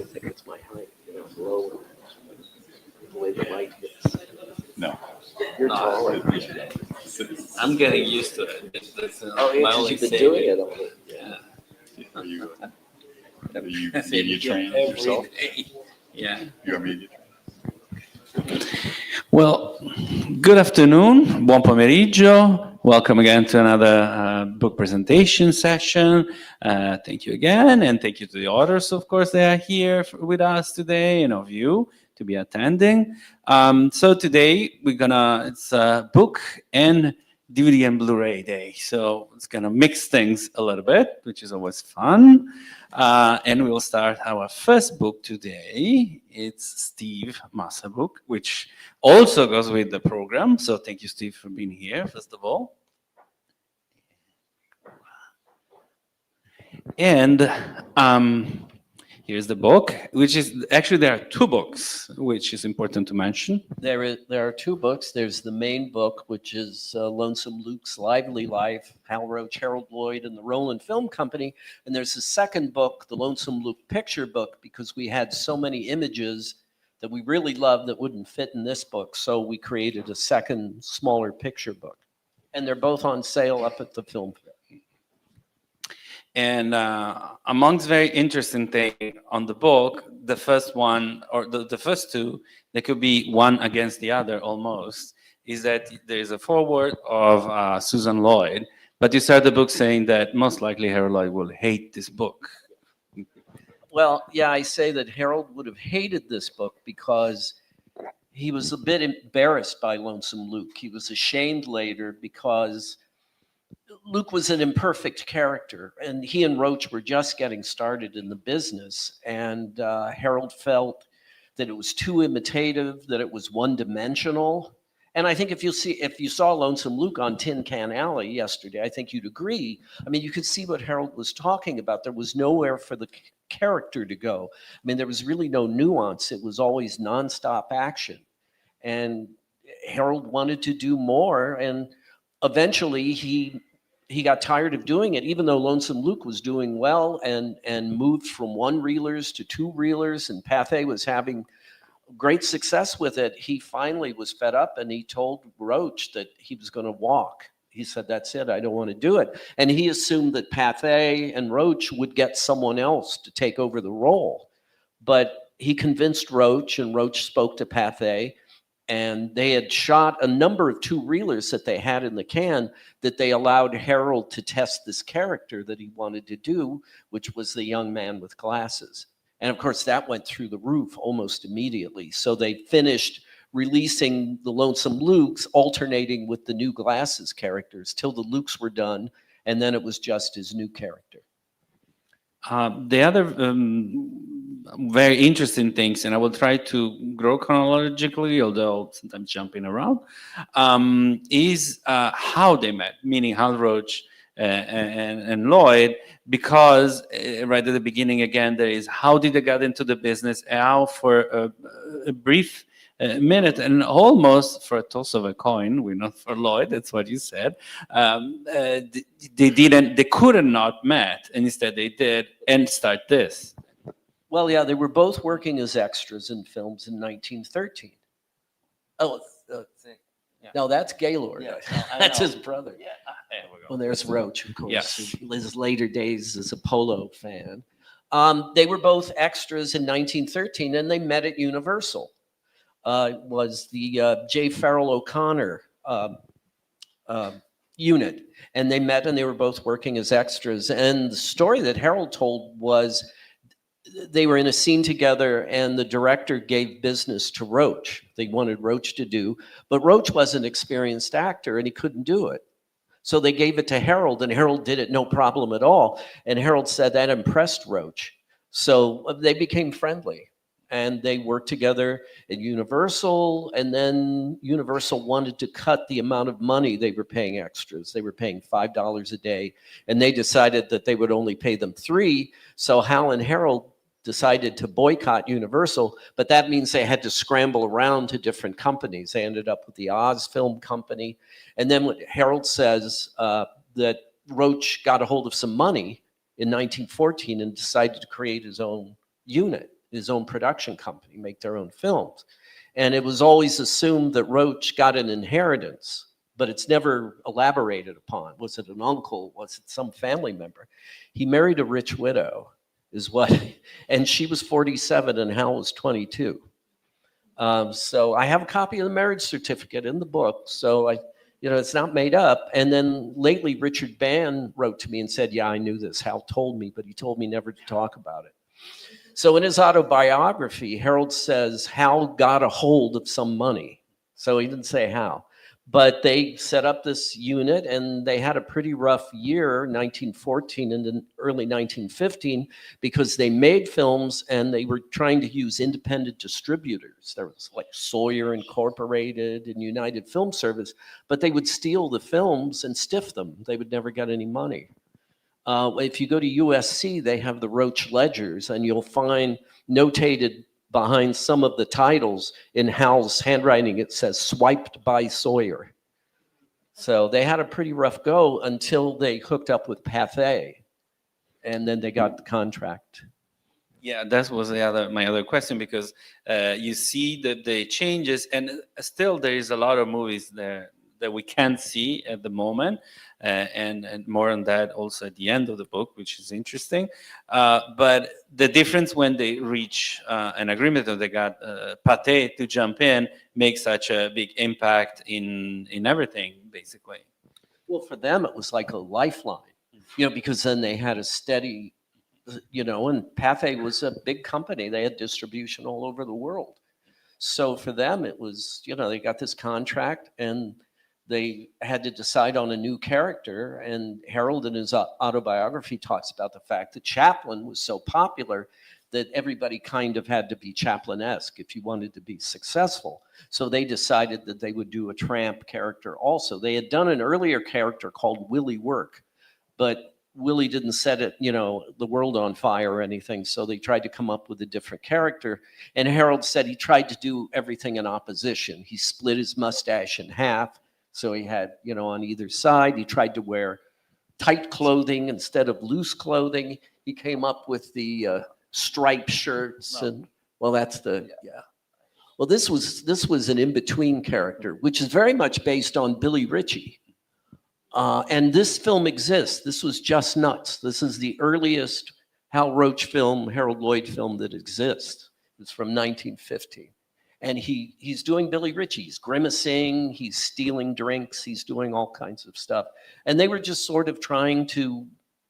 think it's my height. It's low. The way the light hits. No. You're taller. I'm getting used to it. That's Oh, yeah, my 'cause only you've been saving. doing it all. Yeah. Are you media trained Every yourself? day. Yeah. You're media trained. Well, good afternoon, buon pomeriggio. Welcome again to another book presentation session. Thank you again, and thank you to the authors, of course, they are here with us today, and of you to be attending. So today it's a book and DVD and Blu-ray day. So it's gonna mix things a little bit, which is always fun. And we will start our first book today. It's Steve Massa book, which also goes with the program. So thank you, Steve, for being here, first of all. And here's the book, which is actually there are two books, which is important to mention. There are two books. There's the main book, which is Lonesome Luke's Lively Life, Hal Roach, Harold Lloyd, and the Rolin Film Company. And there's a second book, the Lonesome Luke picture book, because we had so many images that we really loved that wouldn't fit in this book. So we created a second, smaller picture book. And they're both on sale up at the Filmfair. And amongst very interesting things on the book, the first one, or the first two, they could be one against the other almost, is that there is a foreword of Susan Lloyd, but you start the book saying that most likely Harold Lloyd will hate this book. Well, yeah, I say that Harold would have hated this book because he was a bit embarrassed by Lonesome Luke. He was ashamed later because Luke was an imperfect character, and he and Roach were just getting started in the business. And Harold felt that it was too imitative, that it was one-dimensional. And I think if you saw Lonesome Luke on Tin Can Alley yesterday, I think you'd agree. I mean, you could see what Harold was talking about. There was nowhere for the character to go. I mean, there was really no nuance. It was always nonstop action. And Harold wanted to do more, and eventually he got tired of doing it, even though Lonesome Luke was doing well and moved from one reelers to two reelers, and Pathé was having great success with it. He finally was fed up, and he told Roach that he was going to walk. He said, "That's it, I don't want to do it." And he assumed that Pathé and Roach would get someone else to take over the role. But he convinced Roach, and Roach spoke to Pathé, and they had shot a number of two-reelers that they had in the can that they allowed Harold to test this character that he wanted to do, which was the young man with glasses. And of course, that went through the roof almost immediately. So they finished releasing the Lonesome Lukes, alternating with the new glasses characters till the Lukes were done, and then it was just his new character. The other very interesting things, and I will try to grow chronologically, although sometimes jumping around, is how they met, meaning Hal Roach and Lloyd, because right at the beginning, again, there is how did they get into the business, how for a brief minute and almost for a toss of a coin, we're not for Lloyd, that's what you said, they couldn't not met, and instead they did, and start this. Well, yeah, they were both working as extras in films in 1913. Oh, Yeah. no, that's Gaylord. Yeah, That's his brother. Yeah. There we go. Well, there's Roach, of course. Yes. His later days as a polo fan. They were both extras in 1913, and they met at Universal. Was the J. Farrell O'Connor unit, and they met, and they were both working as extras. And the story that Harold told was they were in a scene together, and the director gave business to Roach. They wanted Roach to do, but Roach was an experienced actor, and he couldn't do it. So they gave it to Harold, and Harold did it no problem at all. And Harold said that impressed Roach. So they became friendly, and they worked together at Universal, and then Universal wanted to cut the amount of money they were paying extras. They were paying $5 a day, and they decided that they would only pay them $3. So Hal and Harold decided to boycott Universal, but that means they had to scramble around to different companies. They ended up with the Oz Film Company. And then what Harold says that Roach got a hold of some money in 1914 and decided to create his own unit, his own production company, make their own films. And it was always assumed that Roach got an inheritance, but it's never elaborated upon. Was it an uncle? Was it some family member? He married a rich widow, is what, and she was 47 and Hal was 22. So I have a copy of the marriage certificate in the book. So it's not made up. And then lately, Richard Bann wrote to me and said, yeah, I knew this. Hal told me, but he told me never to talk about it. So in his autobiography, Harold says Hal got a hold of some money. So he didn't say how. But they set up this unit, and they had a pretty rough year, 1914 and then early 1915, because they made films and they were trying to use independent distributors. There was like Sawyer Incorporated and United Film Service, but they would steal the films and stiff them. They would never get any money. If you go to USC, they have the Roach ledgers, and you'll find notated behind some of the titles in Hal's handwriting, it says swiped by Sawyer. So they had a pretty rough go until they hooked up with Pathé, and then they got the contract. Yeah, that was my other question, because you see the changes, and still there is a lot of movies there that we can't see at the moment, and more on that also at the end of the book, which is interesting. But the difference when they reach an agreement, or they got Pathé to jump in, makes such a big impact in everything, basically. Well, for them, it was like a lifeline, because then they had a steady, and Pathé was a big company. They had distribution all over the world. So for them, it was, they got this contract, and they had to decide on a new character. And Harold, in his autobiography, talks about the fact that Chaplin was so popular that everybody kind of had to be Chaplin-esque if you wanted to be successful. So they decided that they would do a tramp character also. They had done an earlier character called Willie Work, but Willie didn't set it, the world on fire or anything. So they tried to come up with a different character. And Harold said he tried to do everything in opposition. He split his mustache in half. So he had, on either side. He tried to wear tight clothing instead of loose clothing. He came up with the striped shirts, and that's the. Well, this was an in-between character, which is very much based on Billy Ritchie. And this film exists. This was Just Nuts. This is the earliest Hal Roach film, Harold Lloyd film that exists. It's from 1950. And he's doing Billy Ritchie. He's grimacing, he's stealing drinks, he's doing all kinds of stuff. And they were just sort of trying to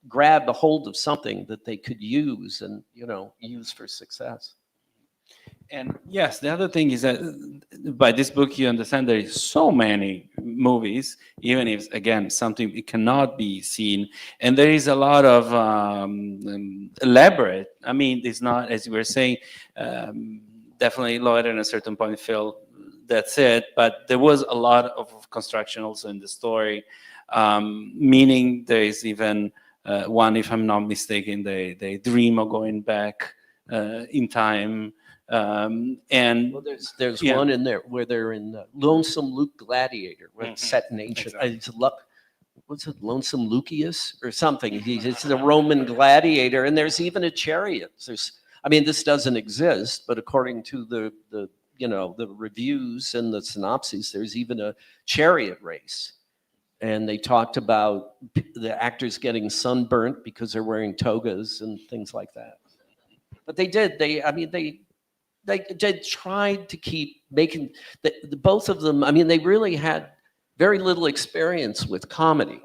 grab a hold of something that they could use and, use for success. And yes, the other thing is that by this book, you understand there is so many movies, even if, again, something it cannot be seen. And there is a lot of elaborate. I mean, it's not, as you were saying, definitely Lloyd at a certain point felt that's it. But there was a lot of construction also in the story, meaning there is even one, if I'm not mistaken, they dream of going back in time. And well, there's one in there where they're in Lonesome Luke Gladiator, where it's set in ancient. What's it, Lonesome Lucius or something? It's the Roman gladiator, and there's even a chariot. This doesn't exist, but according to the reviews and the synopses, there's even a chariot race. And they talked about the actors getting sunburnt because they're wearing togas and things like that. But they did. They tried to keep making both of them. They really had very little experience with comedy.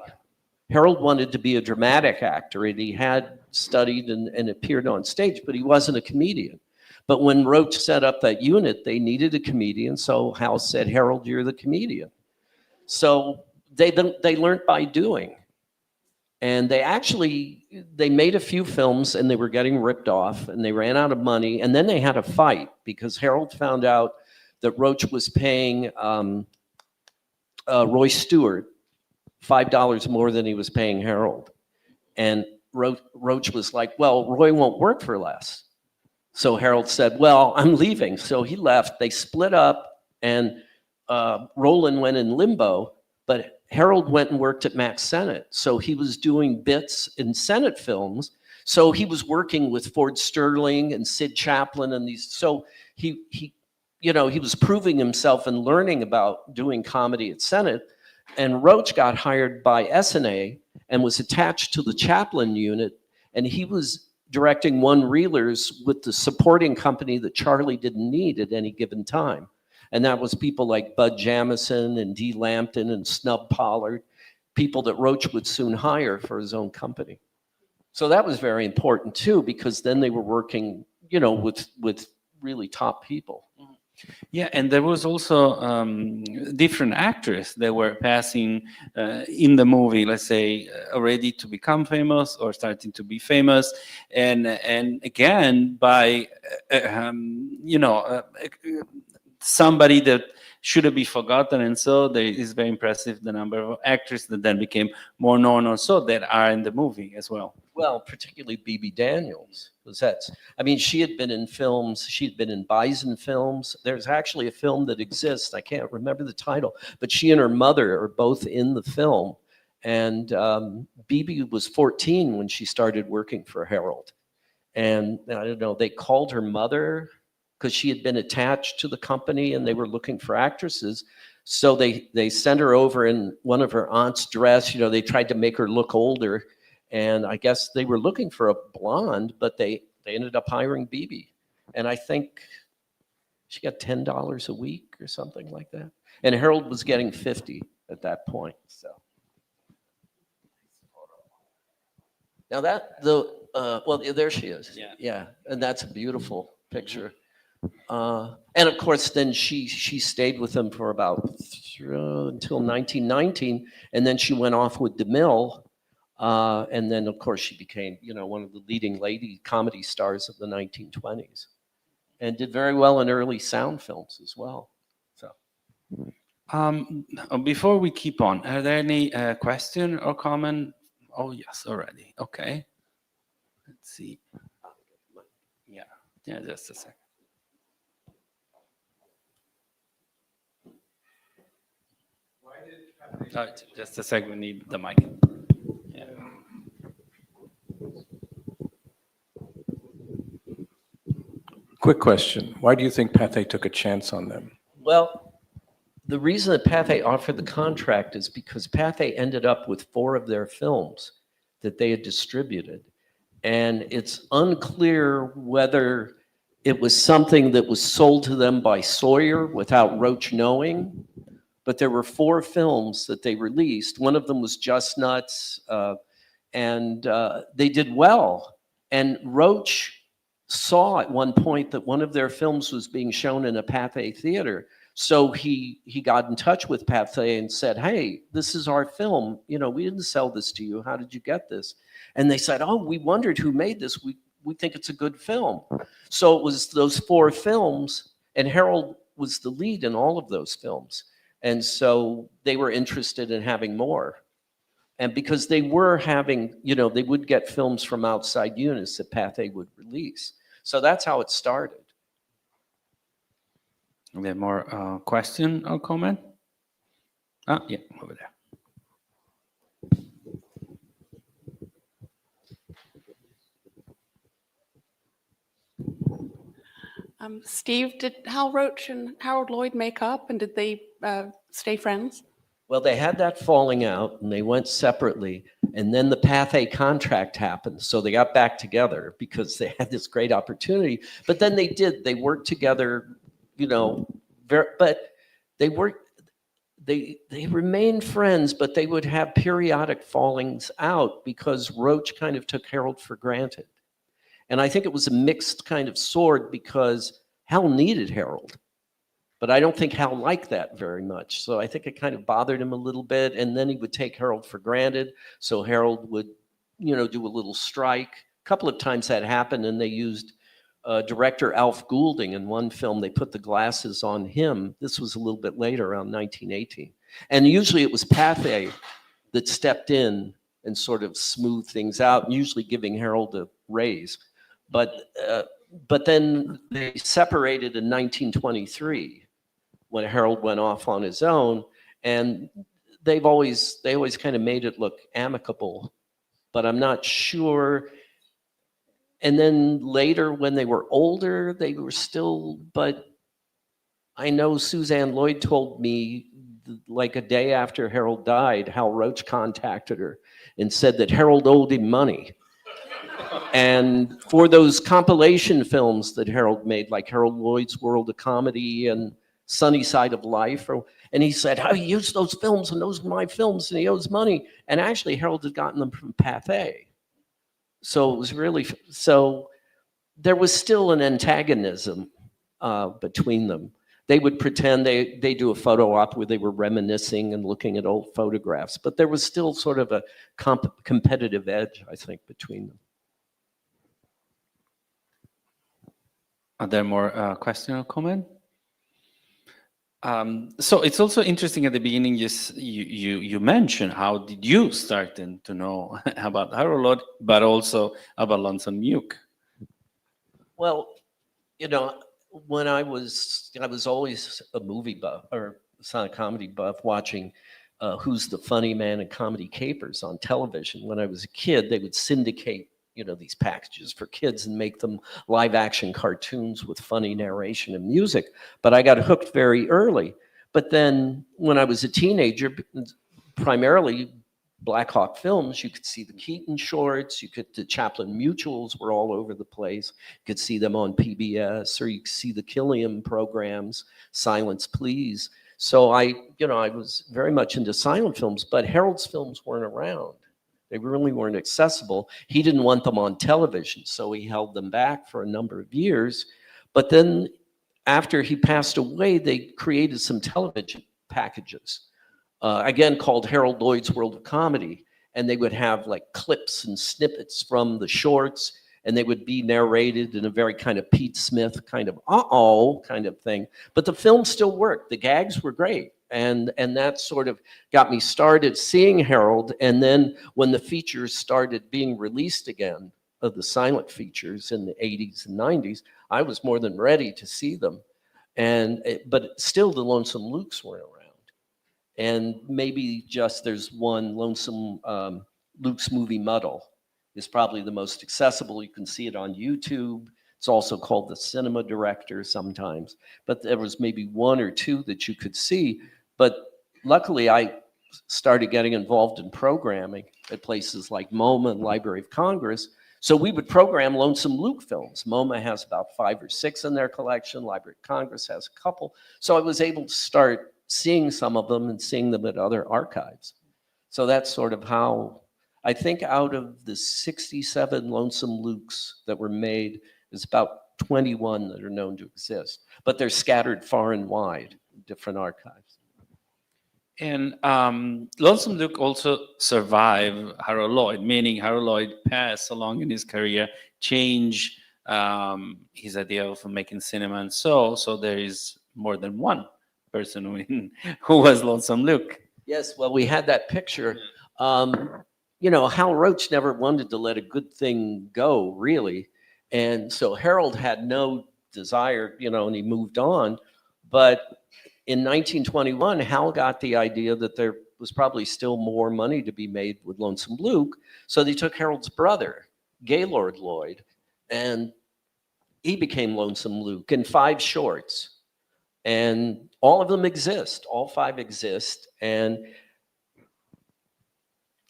Harold wanted to be a dramatic actor, and he had studied and appeared on stage, but he wasn't a comedian. But when Roach set up that unit, they needed a comedian, so Hal said, Harold, you're the comedian. So they learned by doing. And they made a few films, and they were getting ripped off, and they ran out of money. And then they had a fight because Harold found out that Roach was paying Roy Stewart $5 more than he was paying Harold. And Roach was like, well, Roy won't work for less. So Harold said, well, I'm leaving. So he left. They split up, and Rolin went in limbo, but Harold went and worked at Max Sennett. So he was doing bits in Sennett films. So he was working with Ford Sterling and Sid Chaplin and these. So he he was proving himself and learning about doing comedy at Senate. And Roach got hired by SNA and was attached to the Chaplin unit, and he was directing one-reelers with the supporting company that Charlie didn't need at any given time. And that was people like Bud Jamison and Dee Lampton and Snub Pollard, people that Roach would soon hire for his own company. So that was very important too, because then they were working, with really top people. Yeah, and there was also different actors that were passing in the movie, let's say, already to become famous or starting to be famous, and again by somebody that shouldn't be forgotten, and so there is very impressive the number of actors that then became more known also that are in the movie as well. Well, particularly Bibi Daniels, because she had been in films, she'd been in Bison films. There's actually a film that exists, I can't remember the title, but she and her mother are both in the film. And Bibi was 14 when she started working for Harold. And I don't know, they called her mother because she had been attached to the company and they were looking for actresses. So they sent her over in one of her aunt's dress. They tried to make her look older. And I guess they were looking for a blonde, but they ended up hiring Bibi. And I think she got $10 a week or something like that. And Harold was getting 50 at that point. So now there she is. Yeah, and that's a beautiful picture. And of course, then she stayed with him for about until 1919, and then she went off with DeMille. And then, of course, she became, one of the leading lady comedy stars of the 1920s, and did very well in early sound films as well. So, before we keep on, are there any question or comment? Oh yes, already. Okay. Let's see. Yeah, just a second. Just a second. We need the mic. Yeah. Quick question. Why do you think Pathé took a chance on them? well, the reason that Pathé offered the contract is because Pathé ended up with 4 of their films that they had distributed. And it's unclear whether it was something that was sold to them by Sawyer without Roach knowing, but there were 4 films that they released. One of them was Just Nuts, and they did well. And Roach saw at one point that one of their films was being shown in a Pathé theater. So he got in touch with Pathé and said, hey, this is our film. We didn't sell this to you. How did you get this? And they said, oh, we wondered who made this. We think it's a good film. So it was those 4 films, and Harold was the lead in all of those films. And so they were interested in having more. And because they were having, they would get films from outside units that Pathé would release. So that's how it started. Are there more question or comment? Yeah, over there. Steve, did Hal Roach and Harold Lloyd make up, and did they stay friends? Well, they had that falling out, and they went separately. And then the Pathé contract happened, so they got back together because they had this great opportunity. But then they worked together, but they remained friends, but they would have periodic fallings out because Roach kind of took Harold for granted. And I think it was a mixed kind of sword because Hal needed Harold, but I don't think Hal liked that very much. So I think it kind of bothered him a little bit. And then he would take Harold for granted. So Harold would, do a little strike. A couple of times that happened, and they used director Alf Goulding in one film. They put the glasses on him. This was a little bit later, around 1918. And usually it was Pathé that stepped in and sort of smoothed things out, and usually giving Harold a raise. But then they separated in 1923 when Harold went off on his own, and they always kind of made it look amicable. But I'm not sure. And then later, when they were older, they were still, but I know Suzanne Lloyd told me like a day after Harold died, Hal Roach contacted her and said that Harold owed him money. And for those compilation films that Harold made, like Harold Lloyd's World of Comedy and Sunny Side of Life, and he said, I used those films and those are my films and he owes money. And actually Harold had gotten them from Pathé. So it was really, so there was still an antagonism between them. They would pretend they do a photo op where they were reminiscing and looking at old photographs, but there was still sort of a competitive edge, I think, between them. Are there more questions or comment? So it's also interesting at the beginning. You mentioned how did you start to know about Harold Lloyd, but also about Lonesome Luke. Well, you know, when I was always a movie buff or silent comedy buff, watching Who's the Funny Man and Comedy Capers on television. When I was a kid, they would syndicate, you know, these packages for kids and make them live action cartoons with funny narration and music. But I got hooked very early. But then when I was a teenager, primarily Black Hawk Films, you could see the Keaton shorts, the Chaplin Mutuals were all over the place. You could see them on PBS, or you could see the Killiam programs, Silence Please. So I was very much into silent films, but Harold's films weren't around. They really weren't accessible. He didn't want them on television, so he held them back for a number of years. But then after he passed away, they created some television packages, again called Harold Lloyd's World of Comedy. And they would have like clips and snippets from the shorts, and they would be narrated in a very kind of Pete Smith kind of kind of thing. But the film still worked. The gags were great. And that sort of got me started seeing Harold. And then when the features started being released again, of the silent features in the 80s and 90s, I was more than ready to see them. But still the Lonesome Lukes weren't around. And maybe just there's one Lonesome Luke's movie Muddle is probably the most accessible. You can see it on YouTube. It's also called The Cinema Director sometimes. But there was maybe one or two that you could see. But luckily, I started getting involved in programming at places like MoMA and Library of Congress. So we would program Lonesome Luke films. MoMA has about 5 or 6 in their collection. Library of Congress has a couple. So I was able to start seeing some of them and seeing them at other archives. So that's sort of how, I think out of the 67 Lonesome Lukes that were made, there's about 21 that are known to exist. But they're scattered far and wide in different archives. And Lonesome Luke also survived Harold Lloyd, meaning Harold Lloyd passed along in his career, changed his idea of making cinema, and so there is more than one person who was Lonesome Luke. Yes, well, we had that picture. You know, Hal Roach never wanted to let a good thing go, really. And so Harold had no desire, you know, and he moved on. But in 1921, Hal got the idea that there was probably still more money to be made with Lonesome Luke. So they took Harold's brother, Gaylord Lloyd, and he became Lonesome Luke in 5 shorts. And all of them exist, all 5 exist. And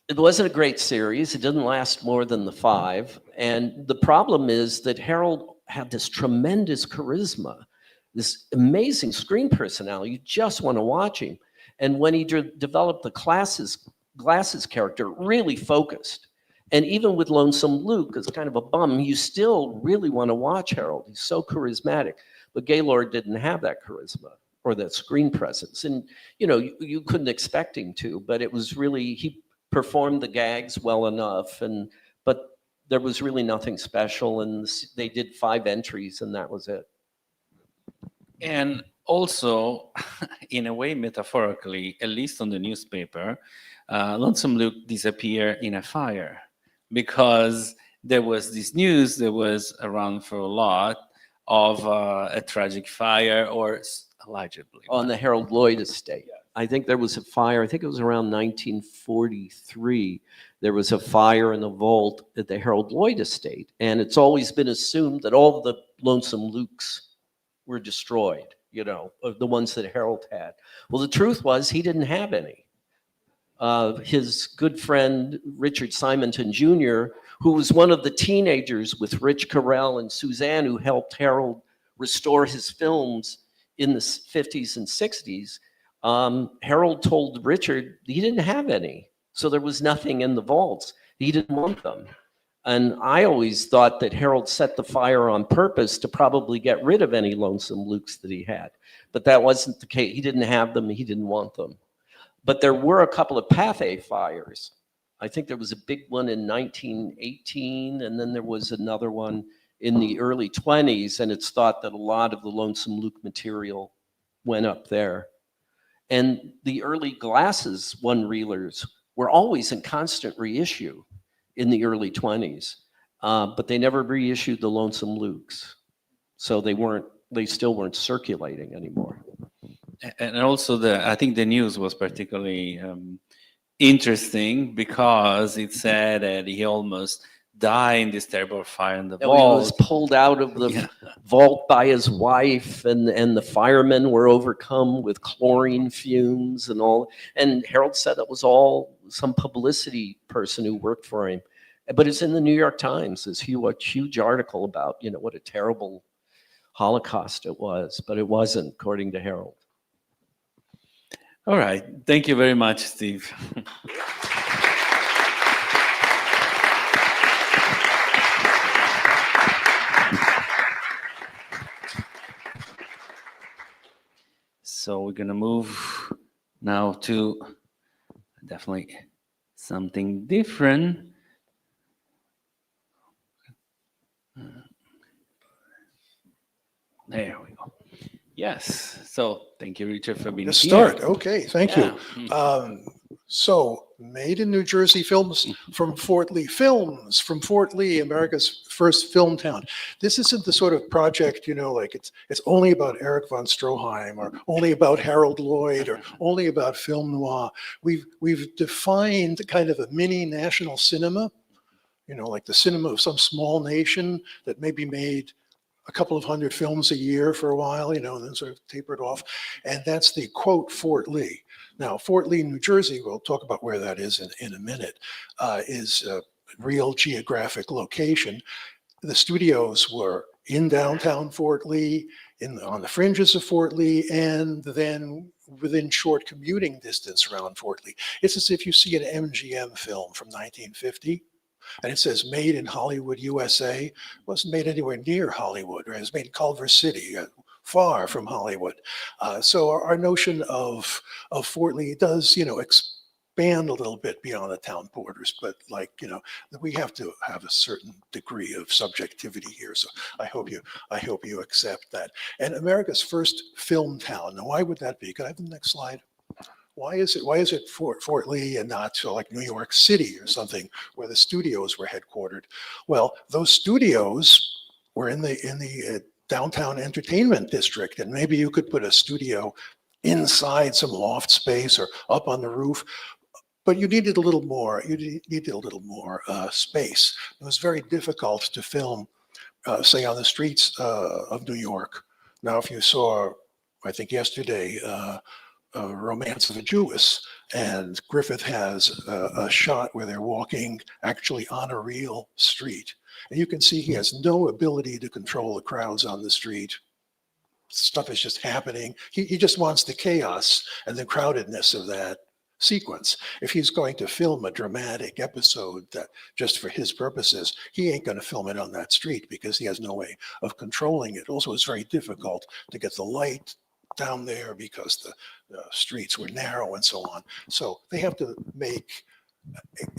it wasn't a great series. It didn't last more than the 5. And the problem is that Harold had this tremendous charisma, this amazing screen personality. You just want to watch him. And when he developed the glasses character, really focused. And even with Lonesome Luke, as kind of a bum, you still really want to watch Harold. He's so charismatic. But Gaylord didn't have that charisma or that screen presence. And, you know, you couldn't expect him to, but it was really, he performed the gags well enough. But there was really nothing special. And they did 5 entries and that was it. And also, in a way, metaphorically, at least on the newspaper, Lonesome Luke disappeared in a fire because there was this news that was around for a lot of a tragic fire, or allegedly. On the Harold Lloyd estate. I think there was a fire, I think it was around 1943. There was a fire in the vault at the Harold Lloyd estate. And it's always been assumed that all of the Lonesome Lukes were destroyed, you know, of the ones that Harold had. Well, the truth was he didn't have any. His good friend, Richard Simonton Jr., who was one of the teenagers with Rich Carell and Suzanne who helped Harold restore his films in the 50s and 60s, Harold told Richard he didn't have any. So there was nothing in the vaults. He didn't want them. And I always thought that Harold set the fire on purpose to probably get rid of any Lonesome Lukes that he had. But that wasn't the case. He didn't have them. He didn't want them. But there were a couple of Pathé fires. I think there was a big one in 1918, and then there was another one in the early 20s, and it's thought that a lot of the Lonesome Luke material went up there. And the early Glasses one-reelers were always in constant reissue in the early 20s, but they never reissued the Lonesome Lukes. So they still weren't circulating anymore. And also, I think the news was particularly interesting because it said that he almost died in this terrible fire in the That he was vault. pulled out of the vault by his wife, and the firemen were overcome with chlorine fumes and all. And Harold said it was all some publicity person who worked for him. But it's in the New York Times, this huge article about, you know, what a terrible Holocaust it was. But it wasn't, according to Harold. All right. Thank you very much, Steve. So we're going to move now to definitely something different. There we go. Yes. So thank you, Richard, for being Let's here. start. Okay, thank Yeah. you. So, made in New Jersey films from Fort Lee. Films from Fort Lee, America's first film town. This isn't the sort of project, you know, like it's only about Eric von Stroheim or only about Harold Lloyd or only about film noir. We've defined kind of a mini national cinema, you know, like the cinema of some small nation that maybe made a couple of hundred films a year for a while, you know, and then sort of tapered off. And that's the quote Fort Lee. Now, Fort Lee, New Jersey, we'll talk about where that is in a minute, is a real geographic location. The studios were in downtown Fort Lee, on the fringes of Fort Lee, and then within short commuting distance around Fort Lee. It's as if you see an MGM film from 1950, and it says made in Hollywood, USA. It wasn't made anywhere near Hollywood, right? It was made in Culver City, far from Hollywood. So our notion of Fort Lee does, you know, expand a little bit beyond the town borders, but like, you know, we have to have a certain degree of subjectivity here. So I hope you accept that. And America's first film town. Now, why would that be? Could I have the next slide? Why is it Fort Lee and not like New York City or something where the studios were headquartered? Well, those studios were in the downtown entertainment district, and maybe you could put a studio inside some loft space or up on the roof, but you needed a little more. You needed a little more space. It was very difficult to film, say, on the streets of New York. Now, if you saw, I think yesterday, Romance of a Jewess, and Griffith has a shot where they're walking actually on a real street. And you can see he has no ability to control the crowds on the street. Stuff is just happening. He just wants the chaos and the crowdedness of that sequence. If he's going to film a dramatic episode that just for his purposes, he ain't going to film it on that street because he has no way of controlling it. Also, it's very difficult to get the light down there because the streets were narrow and so on. So they have to make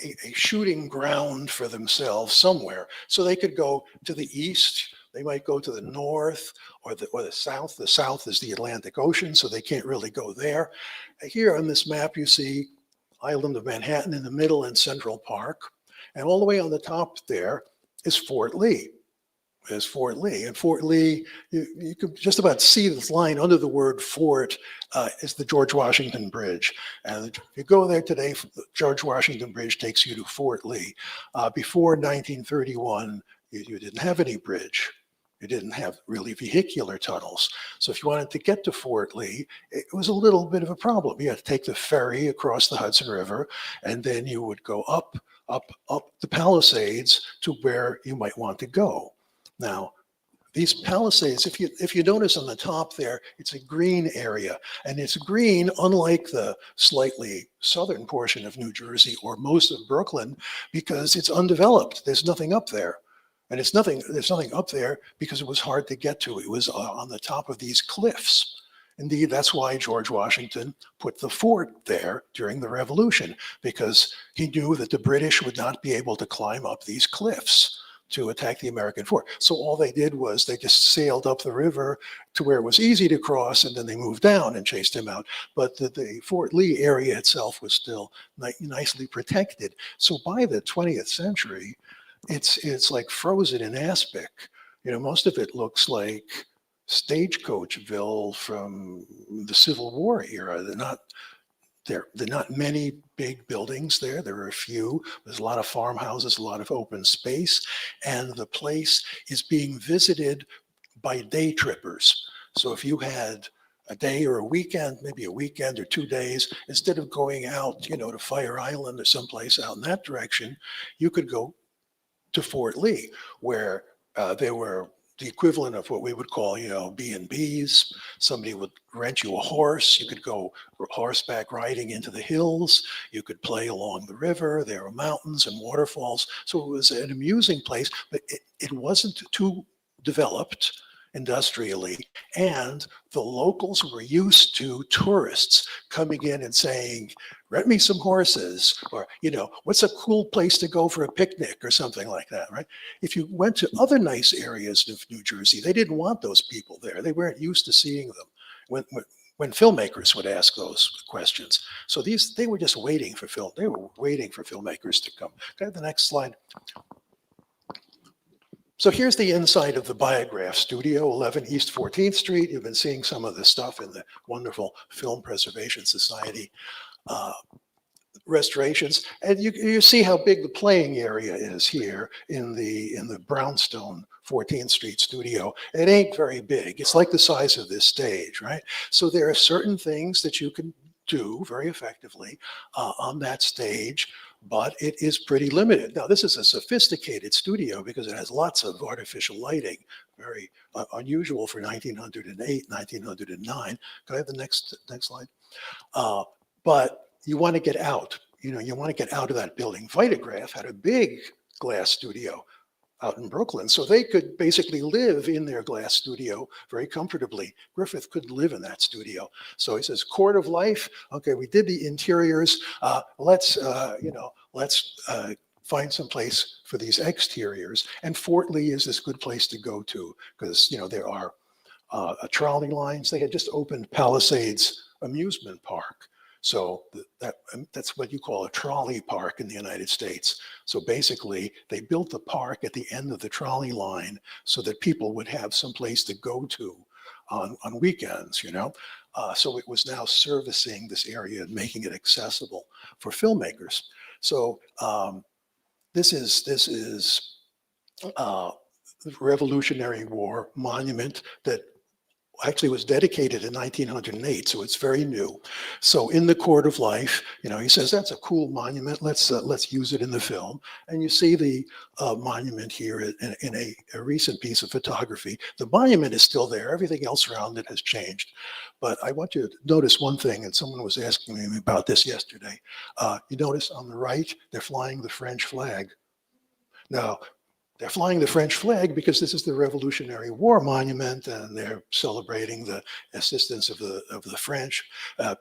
a shooting ground for themselves somewhere. So they could go to the east, they might go to the north or the south. The south is the Atlantic Ocean, so they can't really go there. Here on this map, you see Island of Manhattan in the middle and Central Park. And all the way on the top there is Fort Lee. as Fort Lee. And Fort Lee, you could just about see this line under the word fort is the George Washington Bridge. And if you go there today, the George Washington Bridge takes you to Fort Lee. Before 1931, you didn't have any bridge. You didn't have really vehicular tunnels. So if you wanted to get to Fort Lee, it was a little bit of a problem. You had to take the ferry across the Hudson River, and then you would go up the Palisades to where you might want to go. Now, these Palisades, if you notice on the top there, it's a green area, and it's green unlike the slightly southern portion of New Jersey or most of Brooklyn because it's undeveloped. There's nothing up there. And there's nothing up there because it was hard to get to. It was on the top of these cliffs. Indeed, that's why George Washington put the fort there during the Revolution, because he knew that the British would not be able to climb up these cliffs to attack the American fort. So all they did was they just sailed up the river to where it was easy to cross, and then they moved down and chased him out. But the Fort Lee area itself was still nicely protected. So by the 20th century, it's like frozen in aspic. Most of it looks like Stagecoachville from the Civil War era. There are not many big buildings there. There are a few. There's a lot of farmhouses, a lot of open space, and the place is being visited by day trippers. So if you had a day or a weekend, maybe a weekend or 2 days, instead of going out, to Fire Island or someplace out in that direction, you could go to Fort Lee, where there were the equivalent of what we would call, B&Bs. Somebody would rent you a horse. You could go horseback riding into the hills. You could play along the river. There were mountains and waterfalls. So it was an amusing place, but it wasn't too developed industrially. And the locals were used to tourists coming in and saying, rent me some horses, or, what's a cool place to go for a picnic or something like that, right? If you went to other nice areas of New Jersey, they didn't want those people there. They weren't used to seeing them when filmmakers would ask those questions. So they were just waiting for They were waiting for filmmakers to come. Can I have the next slide? So here's the inside of the Biograph Studio, 11 East 14th Street. You've been seeing some of this stuff in the wonderful Film Preservation Society restorations. And you see how big the playing area is here in the brownstone 14th Street studio. It ain't very big. It's like the size of this stage, right? So there are certain things that you can do very effectively on that stage, but it is pretty limited. Now, this is a sophisticated studio because it has lots of artificial lighting, very unusual for 1908, 1909. Can I have the next slide? But you want to get out. You want to get out of that building. Vitagraph had a big glass studio out in Brooklyn, so they could basically live in their glass studio very comfortably. Griffith couldn't live in that studio, so he says, "Court of Life. Okay, we did the interiors. Let's find some place for these exteriors." And Fort Lee is this good place to go to because there are trolley lines. They had just opened Palisades Amusement Park. So that's what you call a trolley park in the United States. So basically, they built the park at the end of the trolley line so that people would have some place to go to on weekends, So it was now servicing this area and making it accessible for filmmakers. So this is the Revolutionary War monument that actually was dedicated in 1908, so it's very new. So in the Court of Life, he says, that's a cool monument. Let's use it in the film. And you see the monument here in a recent piece of photography. The monument is still there. Everything else around it has changed. But I want you to notice one thing, and someone was asking me about this yesterday. You notice on the right, they're flying the French flag. Now, they're flying the French flag because this is the Revolutionary War monument, and they're celebrating the assistance of the French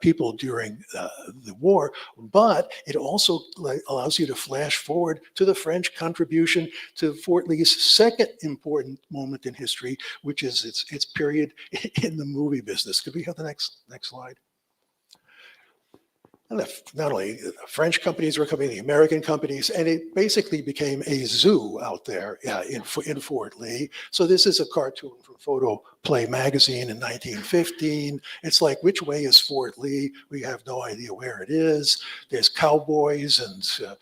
people during the war. But it also allows you to flash forward to the French contribution to Fort Lee's second important moment in history, which is its period in the movie business. Could we have the next slide? and not only the French companies were coming, the American companies, and it basically became a zoo out there in Fort Lee. So this is a cartoon from Photo Play magazine in 1915. It's like, which way is Fort Lee? We have no idea where it is. There's cowboys and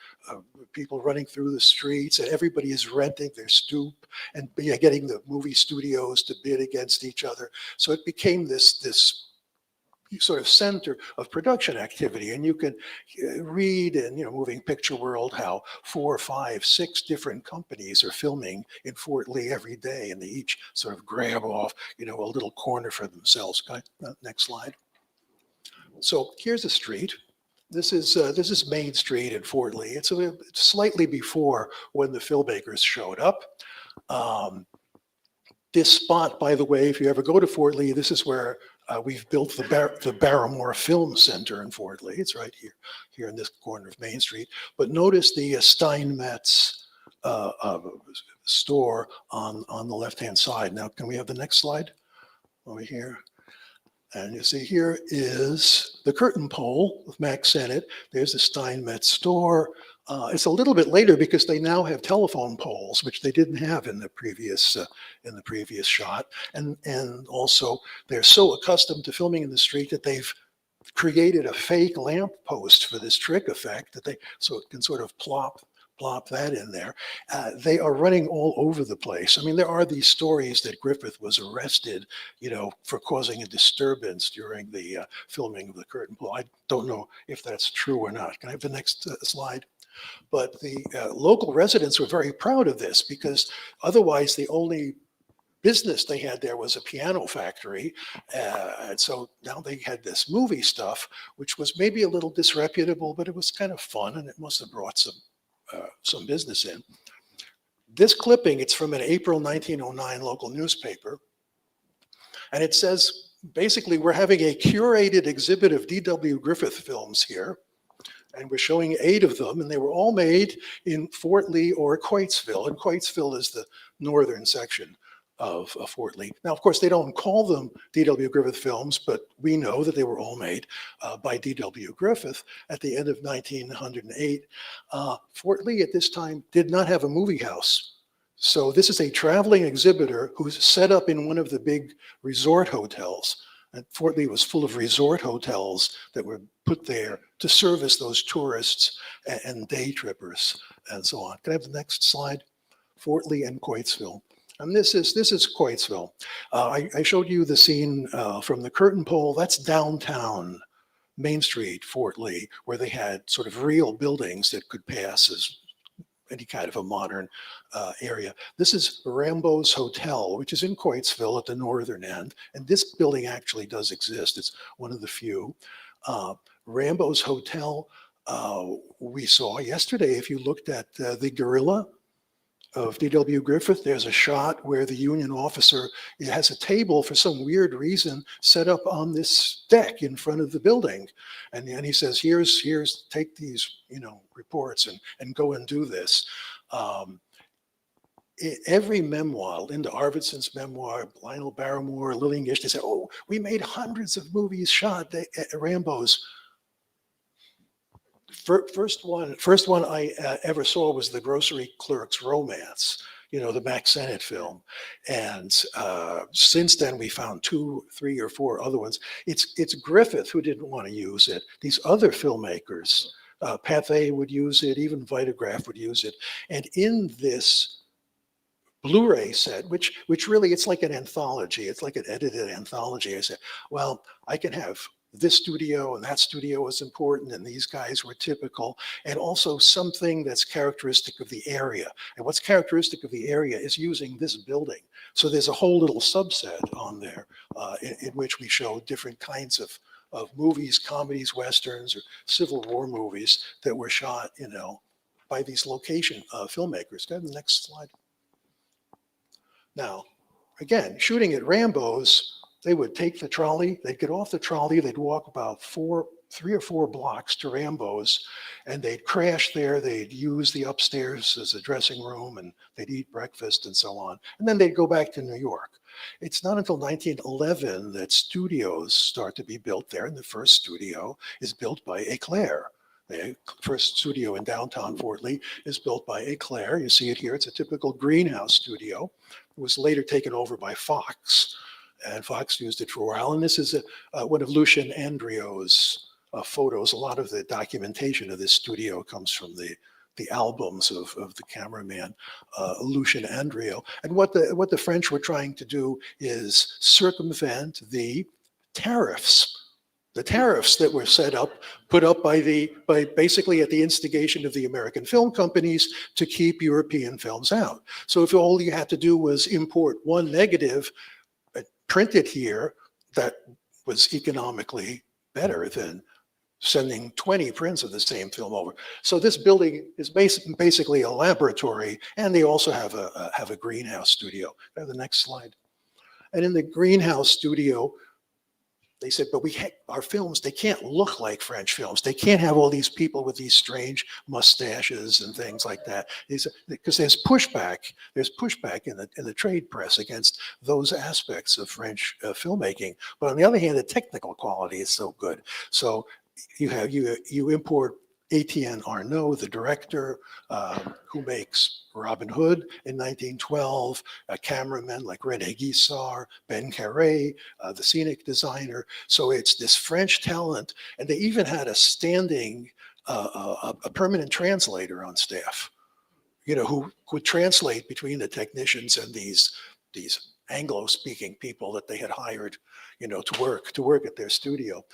people running through the streets, and everybody is renting their stoop and getting the movie studios to bid against each other. So it became this sort of center of production activity. And you can read in, Moving Picture World how 4, 5, 6 different companies are filming in Fort Lee every day, and they each sort of grab off, a little corner for themselves. Next slide. So here's a street. This is Main Street in Fort Lee. It's slightly before when the filmmakers showed up. This spot, by the way, if you ever go to Fort Lee, this is where we've built the Barrymore Film Center in Fort Lee. It's right here in this corner of Main Street. But notice the Steinmetz store on the left-hand side. Now, can we have the next slide over here? And you see here is the curtain pole of Mack Sennett. There's the Steinmetz store. It's a little bit later because they now have telephone poles, which they didn't have in the previous shot. And also they're so accustomed to filming in the street that they've created a fake lamp post for this trick effect so it can sort of plop that in there. They are running all over the place. I mean, there are these stories that Griffith was arrested, for causing a disturbance during the filming of the curtain pole. I don't know if that's true or not. Can I have the next slide? But the local residents were very proud of this because otherwise the only business they had there was a piano factory. And so now they had this movie stuff, which was maybe a little disreputable, but it was kind of fun and it must have brought some business in. This clipping, it's from an April 1909 local newspaper. And it says, basically, we're having a curated exhibit of D.W. Griffith films here. And we're showing 8 of them, and they were all made in Fort Lee or Coatesville. And Coatesville is the northern section of Fort Lee. Now, of course, they don't call them D.W. Griffith films, but we know that they were all made by D.W. Griffith at the end of 1908. Fort Lee at this time did not have a movie house. So this is a traveling exhibitor who's set up in one of the big resort hotels. And Fort Lee was full of resort hotels that were put there to service those tourists and day trippers and so on. Can I have the next slide? Fort Lee and Coatesville. And this is Coatesville. I showed you the scene from the curtain pole. That's downtown Main Street, Fort Lee, where they had sort of real buildings that could pass as any kind of a modern area. This is Rambo's Hotel, which is in Coatesville at the northern end. And this building actually does exist. It's one of the few. Rambo's Hotel, we saw yesterday, if you looked at the Gorilla of D.W. Griffith, there's a shot where the Union officer has a table for some weird reason set up on this deck in front of the building. And he says, here's take these, reports and go and do this. Every memoir, Linda Arvidsson's memoir, Lionel Barrymore, Lillian Gish, they say, oh, we made hundreds of movies shot at Rambo's. First one I ever saw was The Grocery Clerk's Romance, the Mack Sennett film. And since then, we found 2, 3, or 4 other ones. It's Griffith who didn't want to use it. These other filmmakers, Pathé would use it, even Vitagraph would use it. And in this Blu-ray set, which really, it's like an anthology. It's like an edited anthology. I said, well, I can have this studio and that studio was important and these guys were typical, and also something that's characteristic of the area. And what's characteristic of the area is using this building. So there's a whole little subset on there in which we show different kinds of movies, comedies, westerns, or Civil War movies that were shot, by these location filmmakers. Go ahead, the next slide. Now, again, shooting at Rambo's, they would take the trolley, they'd get off the trolley, they'd walk about 3 or 4 blocks to Rambo's, and they'd crash there. They'd use the upstairs as a dressing room, and they'd eat breakfast and so on. And then they'd go back to New York. It's not until 1911 that studios start to be built there, and the first studio is built by Eclair. The first studio in downtown Fort Lee is built by Eclair. You see it here. It's a typical greenhouse studio. It was later taken over by Fox, and Fox used it for a while. And this is one of Lucien Andrio's photos. A lot of the documentation of this studio comes from the albums of the cameraman, Lucien Andrio. And what the French were trying to do is circumvent the tariffs that were put up by basically at the instigation of the American film companies to keep European films out. So if all you had to do was import one negative, print it here, that was economically better than sending 20 prints of the same film over. So this building is basically a laboratory, and they also have a greenhouse studio. Go to the next slide. And in the greenhouse studio, they said, but our films, they can't look like French films. They can't have all these people with these strange mustaches and things like that. Because there's pushback in the trade press against those aspects of French filmmaking. But on the other hand, the technical quality is so good. So you import Etienne Arnaud, the director, who makes Robin Hood in 1912, cameramen like René Guissard, Ben Carré, the scenic designer. So it's this French talent, and they even had a standing, a permanent translator on staff, who would translate between the technicians and these Anglo-speaking people that they had hired, to work at their studio.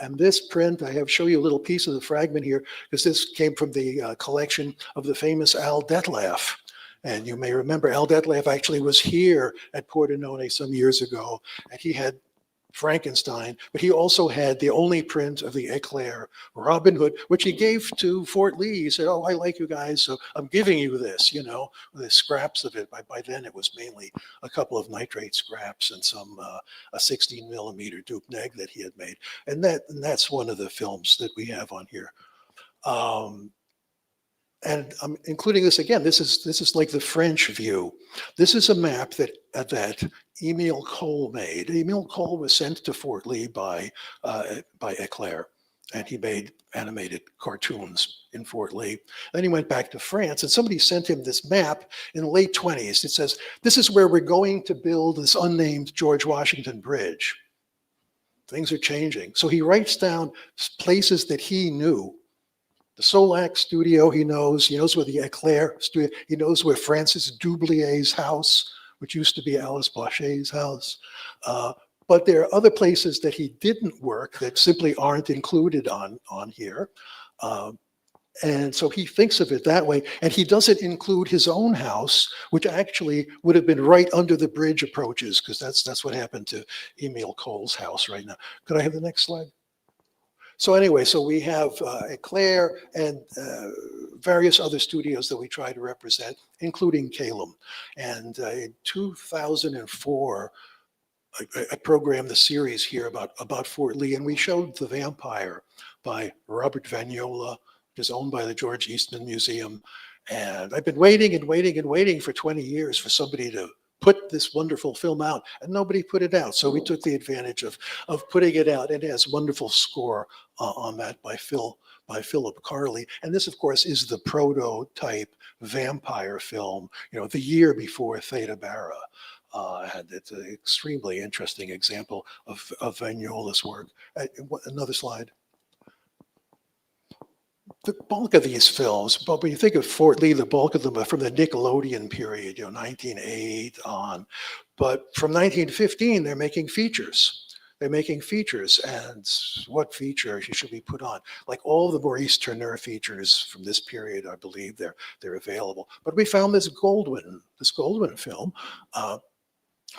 And this print, I show you a little piece of the fragment here, because this came from the collection of the famous Al Detlef. And you may remember Al Detlef actually was here at Pordenone some years ago, and he had Frankenstein, but he also had the only print of the Eclair Robin Hood, which he gave to Fort Lee. He said, "Oh, I like you guys, so I'm giving you this," the scraps of it. By then it was mainly a couple of nitrate scraps and some a 16 millimeter Duke Neg that he had made. And that's one of the films that we have on here. And I'm including this again. This is like the French view. This is a map that Emile Cole made. Emile Cole was sent to Fort Lee by Eclair, and he made animated cartoons in Fort Lee. Then he went back to France, and somebody sent him this map in the late 20s. It says, "This is where we're going to build this unnamed George Washington Bridge." Things are changing. So he writes down places that he knew. The Solac studio, he knows where the Eclair studio, he knows where Francis Dublier's house, which used to be Alice Blanchet's house. But there are other places that he didn't work that simply aren't included on here. And so he thinks of it that way. And he doesn't include his own house, which actually would have been right under the bridge approaches, because that's what happened to Emile Cole's house right now. Could I have the next slide? So anyway, so we have Eclair and various other studios that we try to represent, including Calum. And in 2004, I programmed the series here about Fort Lee, and we showed The Vampire by Robert Vignola, which is owned by the George Eastman Museum. And I've been waiting and waiting and waiting for 20 years for somebody to put this wonderful film out, and nobody put it out. So we took the advantage of putting it out. It has wonderful score on that by Philip Carley. And this, of course, is the prototype vampire film, the year before Theta Bara. And it's an extremely interesting example of Vignola's work. Another slide. The bulk of these films, but when you think of Fort Lee, the bulk of them are from the Nickelodeon period, 1908 on. But from 1915, they're making features. And what feature should we put on? Like all the Maurice Tourneur features from this period, I believe they're available. But we found this Goldwyn film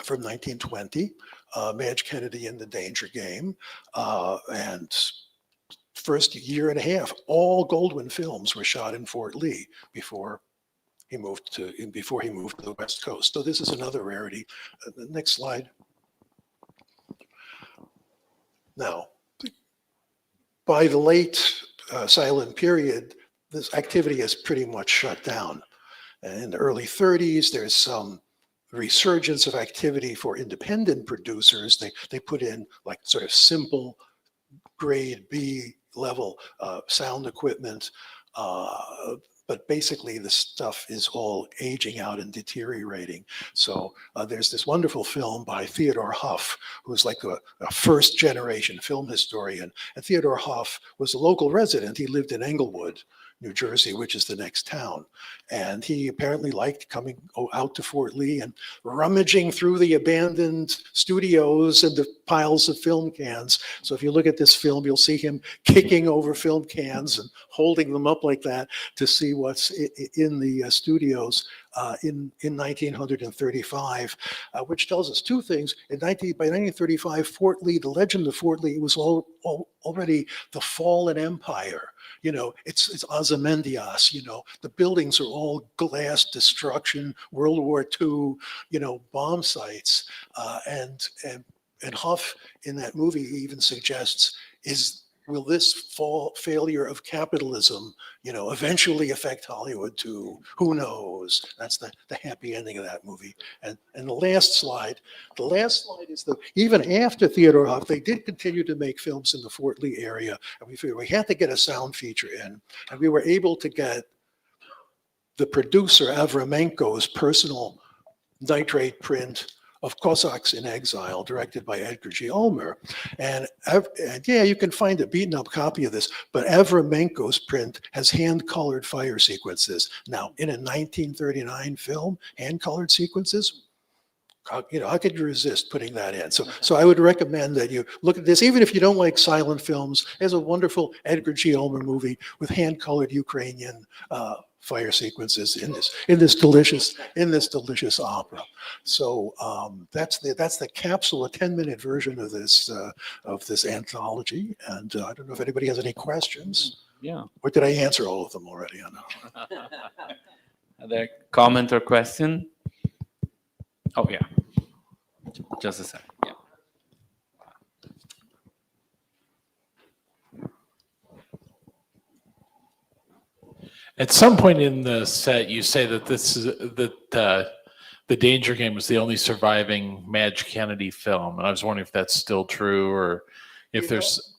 from 1920, Madge Kennedy in the Danger Game, and first year and a half, all Goldwyn films were shot in Fort Lee before he moved to the West Coast. So this is another rarity. The next slide. Now, by the late silent period, this activity is pretty much shut down. And in the early 30s, there's some resurgence of activity for independent producers. They put in like sort of simple grade B level sound equipment. But basically the stuff is all aging out and deteriorating. So there's this wonderful film by Theodore Huff, who's like a first generation film historian. And Theodore Huff was a local resident. He lived in Englewood, New Jersey, which is the next town. And he apparently liked coming out to Fort Lee and rummaging through the abandoned studios and the piles of film cans. So if you look at this film, you'll see him kicking over film cans and holding them up like that to see what's in the studios in 1935, which tells us two things. By 1935, Fort Lee, the legend of Fort Lee, was already the fallen empire. You know, it's Ozymandias, you know, the buildings are all glass destruction, World War II, you know, bomb sites. And Huff in that movie even suggests, will this failure of capitalism, you know, eventually affect Hollywood too? Who knows? That's the happy ending of that movie. And the last slide is even after Theodore Huff, they did continue to make films in the Fort Lee area. And we figured we had to get a sound feature in. And we were able to get the producer Avramenko's personal nitrate print of Cossacks in Exile, directed by Edgar G. Ulmer. And yeah, you can find a beaten up copy of this, but Avramenko's print has hand-colored fire sequences. Now, in a 1939 film, hand-colored sequences, you know, how could you resist putting that in? So I would recommend that you look at this, even if you don't like silent films. There's a wonderful Edgar G. Ulmer movie with hand-colored Ukrainian fire sequences in this delicious opera. So that's the capsule, a 10-minute version of this anthology. And I don't know if anybody has any questions. Yeah. Or did I answer all of them already? I know. Other comment or question? Oh yeah. Just a second. Yeah. At some point in the set, you say that the Danger Game was the only surviving Madge Kennedy film, and I was wondering if that's still true, or if there's.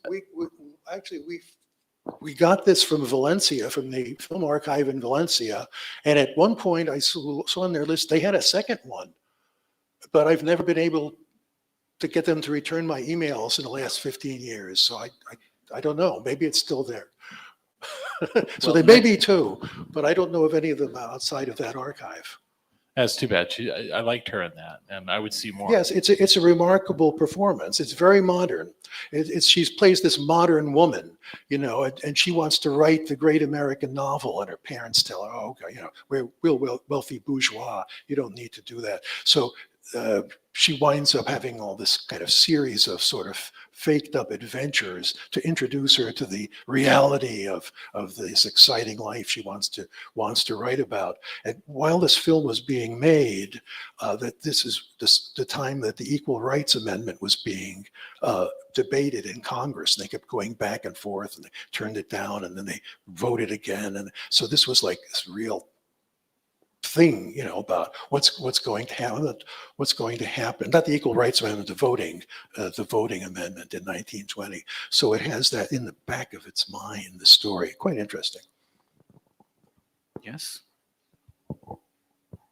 We got this from Valencia, from the film archive in Valencia, and at one point I saw on their list they had a second one, but I've never been able to get them to return my emails in the last 15 years. So I don't know. Maybe it's still there. So Well, there may be two, but I don't know of any of them outside of that archive. That's too bad. I liked her in that, and I would see more. Yes, it's a remarkable performance. It's very modern. She plays this modern woman, you know, and she wants to write the great American novel, and her parents tell her, "Oh, okay, you know, we're wealthy bourgeois. You don't need to do that." So she winds up having all this kind of series of sort of faked up adventures to introduce her to the reality of this exciting life she wants to write about. And while this film was being made, that this is the time that the Equal Rights Amendment was being debated in Congress. And they kept going back and forth, and they turned it down, and then they voted again. And so this was like this real thing, you know, about what's going to happen. Not the Equal Rights Amendment, the voting amendment in 1920. So it has that in the back of its mind, the story. Quite interesting. Yes.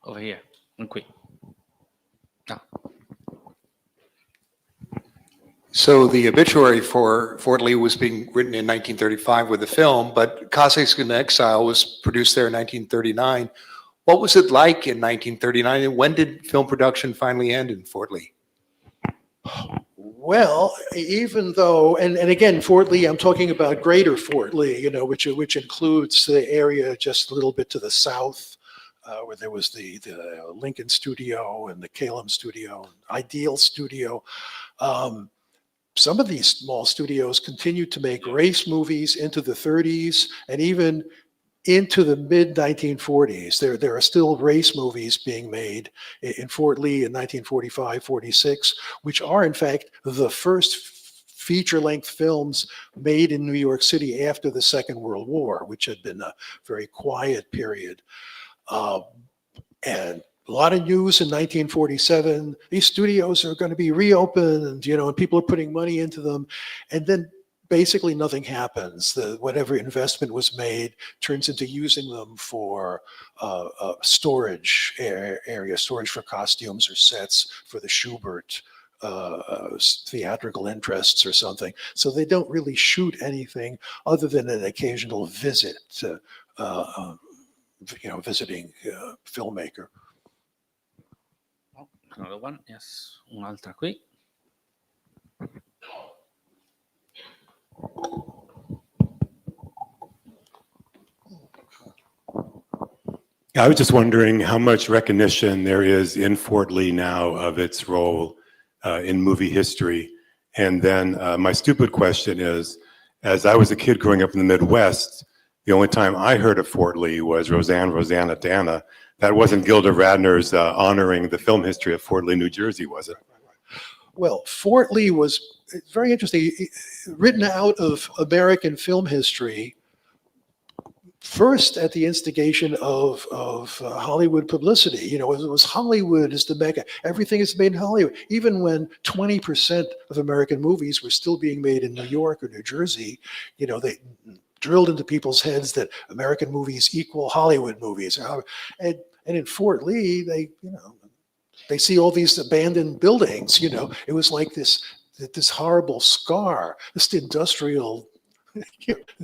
Over here. And quick. Ah. So the obituary for Fort Lee was being written in 1935 with the film, but Cossacks in Exile was produced there in 1939. What was it like in 1939, and when did film production finally end in Fort Lee? Well, even though, and again, Fort Lee, I'm talking about Greater Fort Lee, you know, which includes the area just a little bit to the south, where there was the Lincoln Studio and the Calum Studio, Ideal Studio. Some of these small studios continued to make race movies into the 30s and even into the mid 1940s. There are still race movies being made in Fort Lee in 1945, 46, which are in fact the first feature-length films made in New York City after the Second World War, which had been a very quiet period. And a lot of news in 1947. These studios are going to be reopened, and people are putting money into them. And then basically nothing happens. Whatever investment was made turns into using them for storage area, storage for costumes or sets for the Schubert theatrical interests or something. So they don't really shoot anything other than an occasional visit, visiting filmmaker. Another one, yes. Un'altra qui. I was just wondering how much recognition there is in Fort Lee now of its role in movie history. And then my stupid question is, as I was a kid growing up in the Midwest, the only time I heard of Fort Lee was Rosanna, Dana. That wasn't Gilda Radner's honoring the film history of Fort Lee, New Jersey, was it? Well, Fort Lee was very interesting, written out of American film history, first at the instigation of Hollywood publicity. It was Hollywood is the mecca. Everything is made in Hollywood. Even when 20% of American movies were still being made in New York or New Jersey, they drilled into people's heads that American movies equal Hollywood movies. And in Fort Lee, they see all these abandoned buildings. It was like this horrible scar, this industrial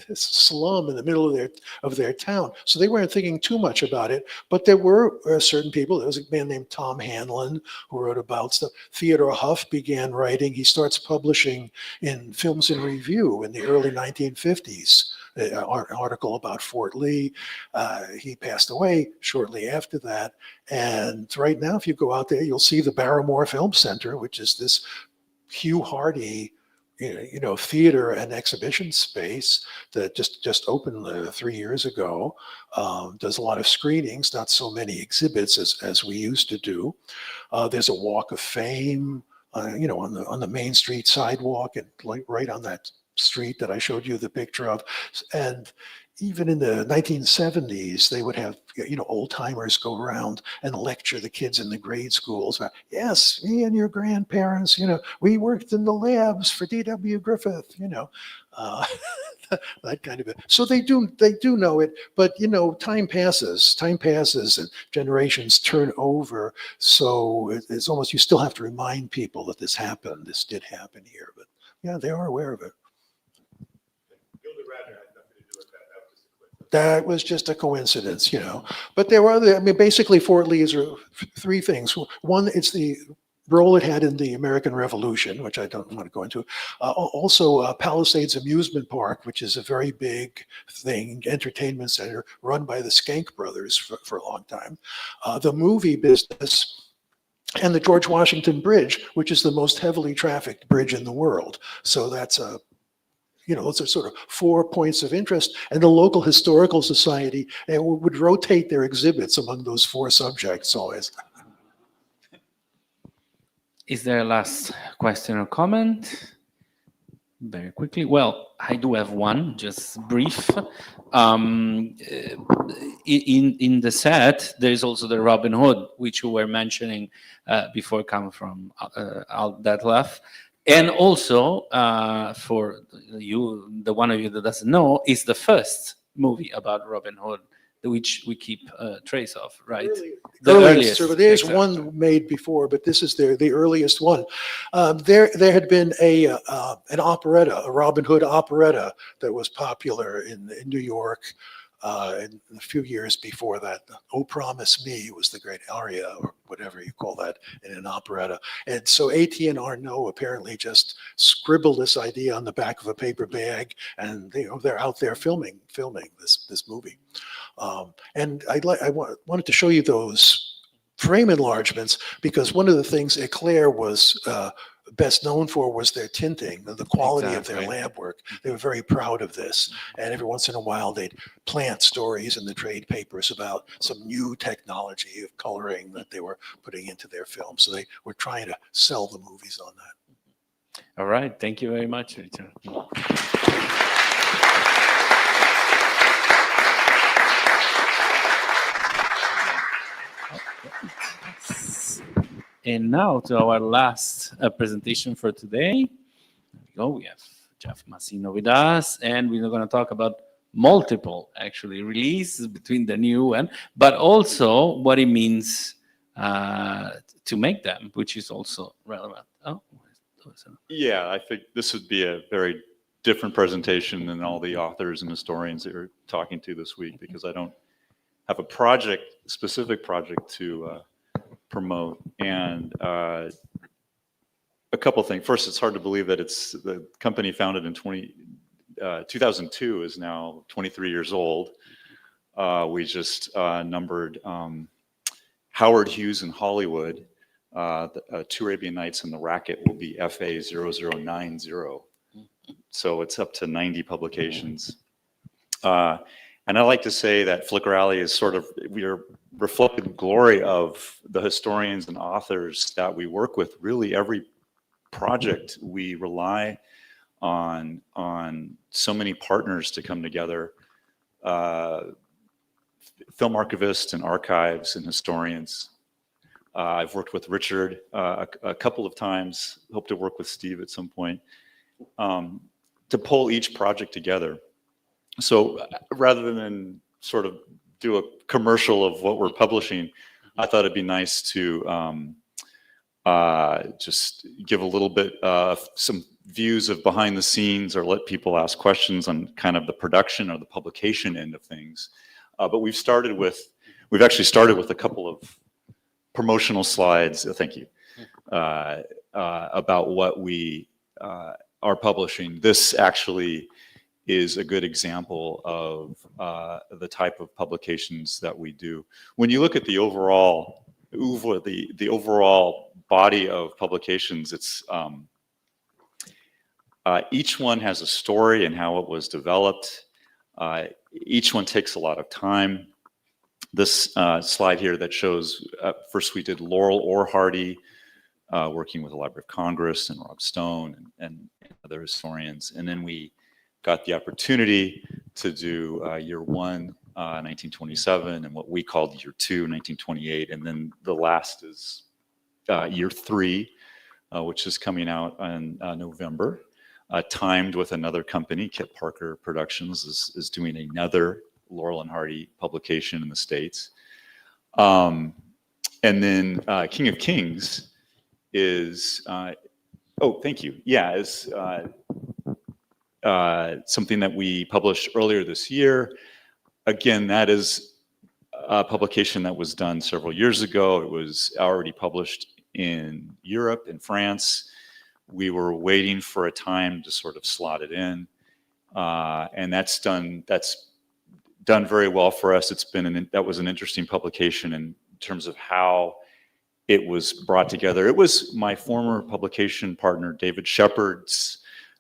this slum in the middle of their town. So they weren't thinking too much about it, but there were certain people. There was a man named Tom Hanlon who wrote about stuff. Theodore Huff began writing. He starts publishing in Films in Review in the early 1950s. An article about Fort Lee. He passed away shortly after that. And right now, if you go out there, you'll see the Barrymore Film Center, which is this Hugh Hardy theater and exhibition space that just opened 3 years ago. Does a lot of screenings, not so many exhibits as we used to do. There's a Walk of Fame, on the Main Street sidewalk, and right on that street that I showed you the picture of. And even in the 1970s, they would have, old timers go around and lecture the kids in the grade schools about, yes, me and your grandparents, we worked in the labs for D.W. Griffith, that kind of it. So they do know it, but time passes and generations turn over. So it's almost, you still have to remind people that this happened, this did happen here, but yeah, they are aware of it. That was just a coincidence, But there were other, basically Fort Lee is three things. One, it's the role it had in the American Revolution, which I don't want to go into. Also, Palisades Amusement Park, which is a very big thing, entertainment center run by the Skank brothers for a long time. The movie business, and the George Washington Bridge, which is the most heavily trafficked bridge in the world. So that's those are sort of 4 points of interest. And the local historical society would rotate their exhibits among those 4 subjects always. Is there a last question or comment? Very quickly. Well, I do have one, just brief. In the set, there is also the Robin Hood, which you were mentioning before coming from that left. And also, for you, the one of you that doesn't know, is the first movie about Robin Hood, which we keep trace of, right? The earliest. So there's one made before, but this is the earliest one. There had been an operetta, a Robin Hood operetta that was popular in New York in a few years before that. "Oh, Promise Me" was the great aria, or whatever you call that, in an operetta. And so Etienne Arnaud apparently just scribbled this idea on the back of a paper bag, and they're out there filming this movie. And I wanted to show you those frame enlargements, because one of the things Eclair was best known for was their tinting, the quality of their lab work. They were very proud of this. And every once in a while, they'd plant stories in the trade papers about some new technology of coloring that they were putting into their film. So they were trying to sell the movies on that. All right. Thank you very much, Richard. And now to our last presentation for today. There we go. We have Jeff Masino with us, and we're going to talk about multiple actually releases between the new and, but also what it means to make them, which is also relevant. Oh, Yeah, I think this would be a very different presentation than all the authors and historians that you're talking to this week, because I don't have a specific project to promote. And a couple things. First, it's hard to believe that it's the company founded in 2002 is now 23 years old. We just numbered Howard Hughes in Hollywood. Two Arabian Nights and The Racket will be FA 0090. So it's up to 90 publications. And I like to say that Flicker Alley is sort of, we are reflected glory of the historians and authors that we work with. Really, every project we rely on so many partners to come together, film archivists and archives and historians. I've worked with Richard a couple of times, hope to work with Steve at some point, to pull each project together. So rather than sort of do a commercial of what we're publishing, I thought it'd be nice to just give a little bit some views of behind the scenes, or let people ask questions on kind of the production or the publication end of things. But we've actually started with a couple of promotional slides, thank you, about what we are publishing. This actually is a good example of the type of publications that we do. When you look at the overall body of publications, it's each one has a story and how it was developed. Each one takes a lot of time. This slide here that shows, first we did Laurel or Hardy, working with the Library of Congress and Rob Stone and other historians. And then we got the opportunity to do year one, 1927, and what we called year two, 1928. And then the last is year three, which is coming out in November, timed with another company. Kit Parker Productions is doing another Laurel and Hardy publication in the States. And then King of Kings is, oh, thank you. Yeah, is something that we published earlier this year. Again, that is a publication that was done several years ago. It was already published in Europe, in France. We were waiting for a time to sort of slot it in. And that's done very well for us. That was an interesting publication in terms of how it was brought together. It was my former publication partner, David Shepard's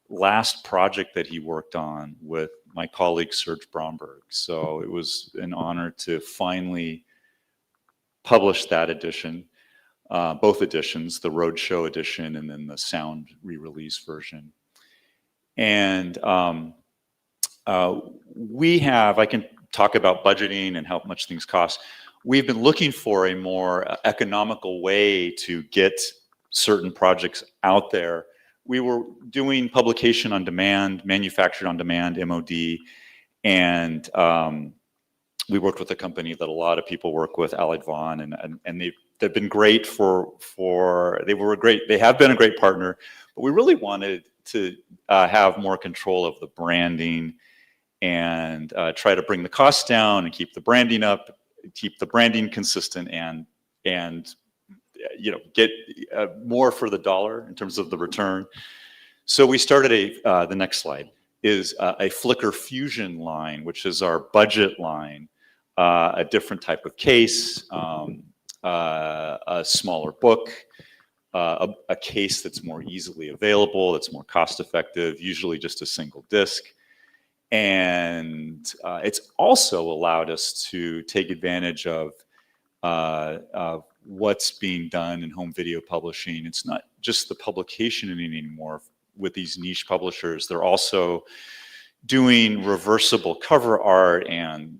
last project that he worked on with my colleague, Serge Bromberg. So it was an honor to finally publish that edition, both editions, the Roadshow edition and then the sound re-release version. And I can talk about budgeting and how much things cost. We've been looking for a more economical way to get certain projects out there. We were doing publication on demand, manufactured on demand, MOD, and we worked with a company that a lot of people work with, Allied Vaughan, and they've been great they have been a great partner, but we really wanted to have more control of the branding and try to bring the costs down and keep the branding up, keep the branding consistent, and get more for the dollar in terms of the return. So we started the next slide is a Flickr Fusion line, which is our budget line, a different type of case, a smaller book, a case that's more easily available, that's more cost effective, usually just a single disc. And it's also allowed us to take advantage of what's being done in home video publishing. It's not just the publication anymore with these niche publishers. They're also doing reversible cover art and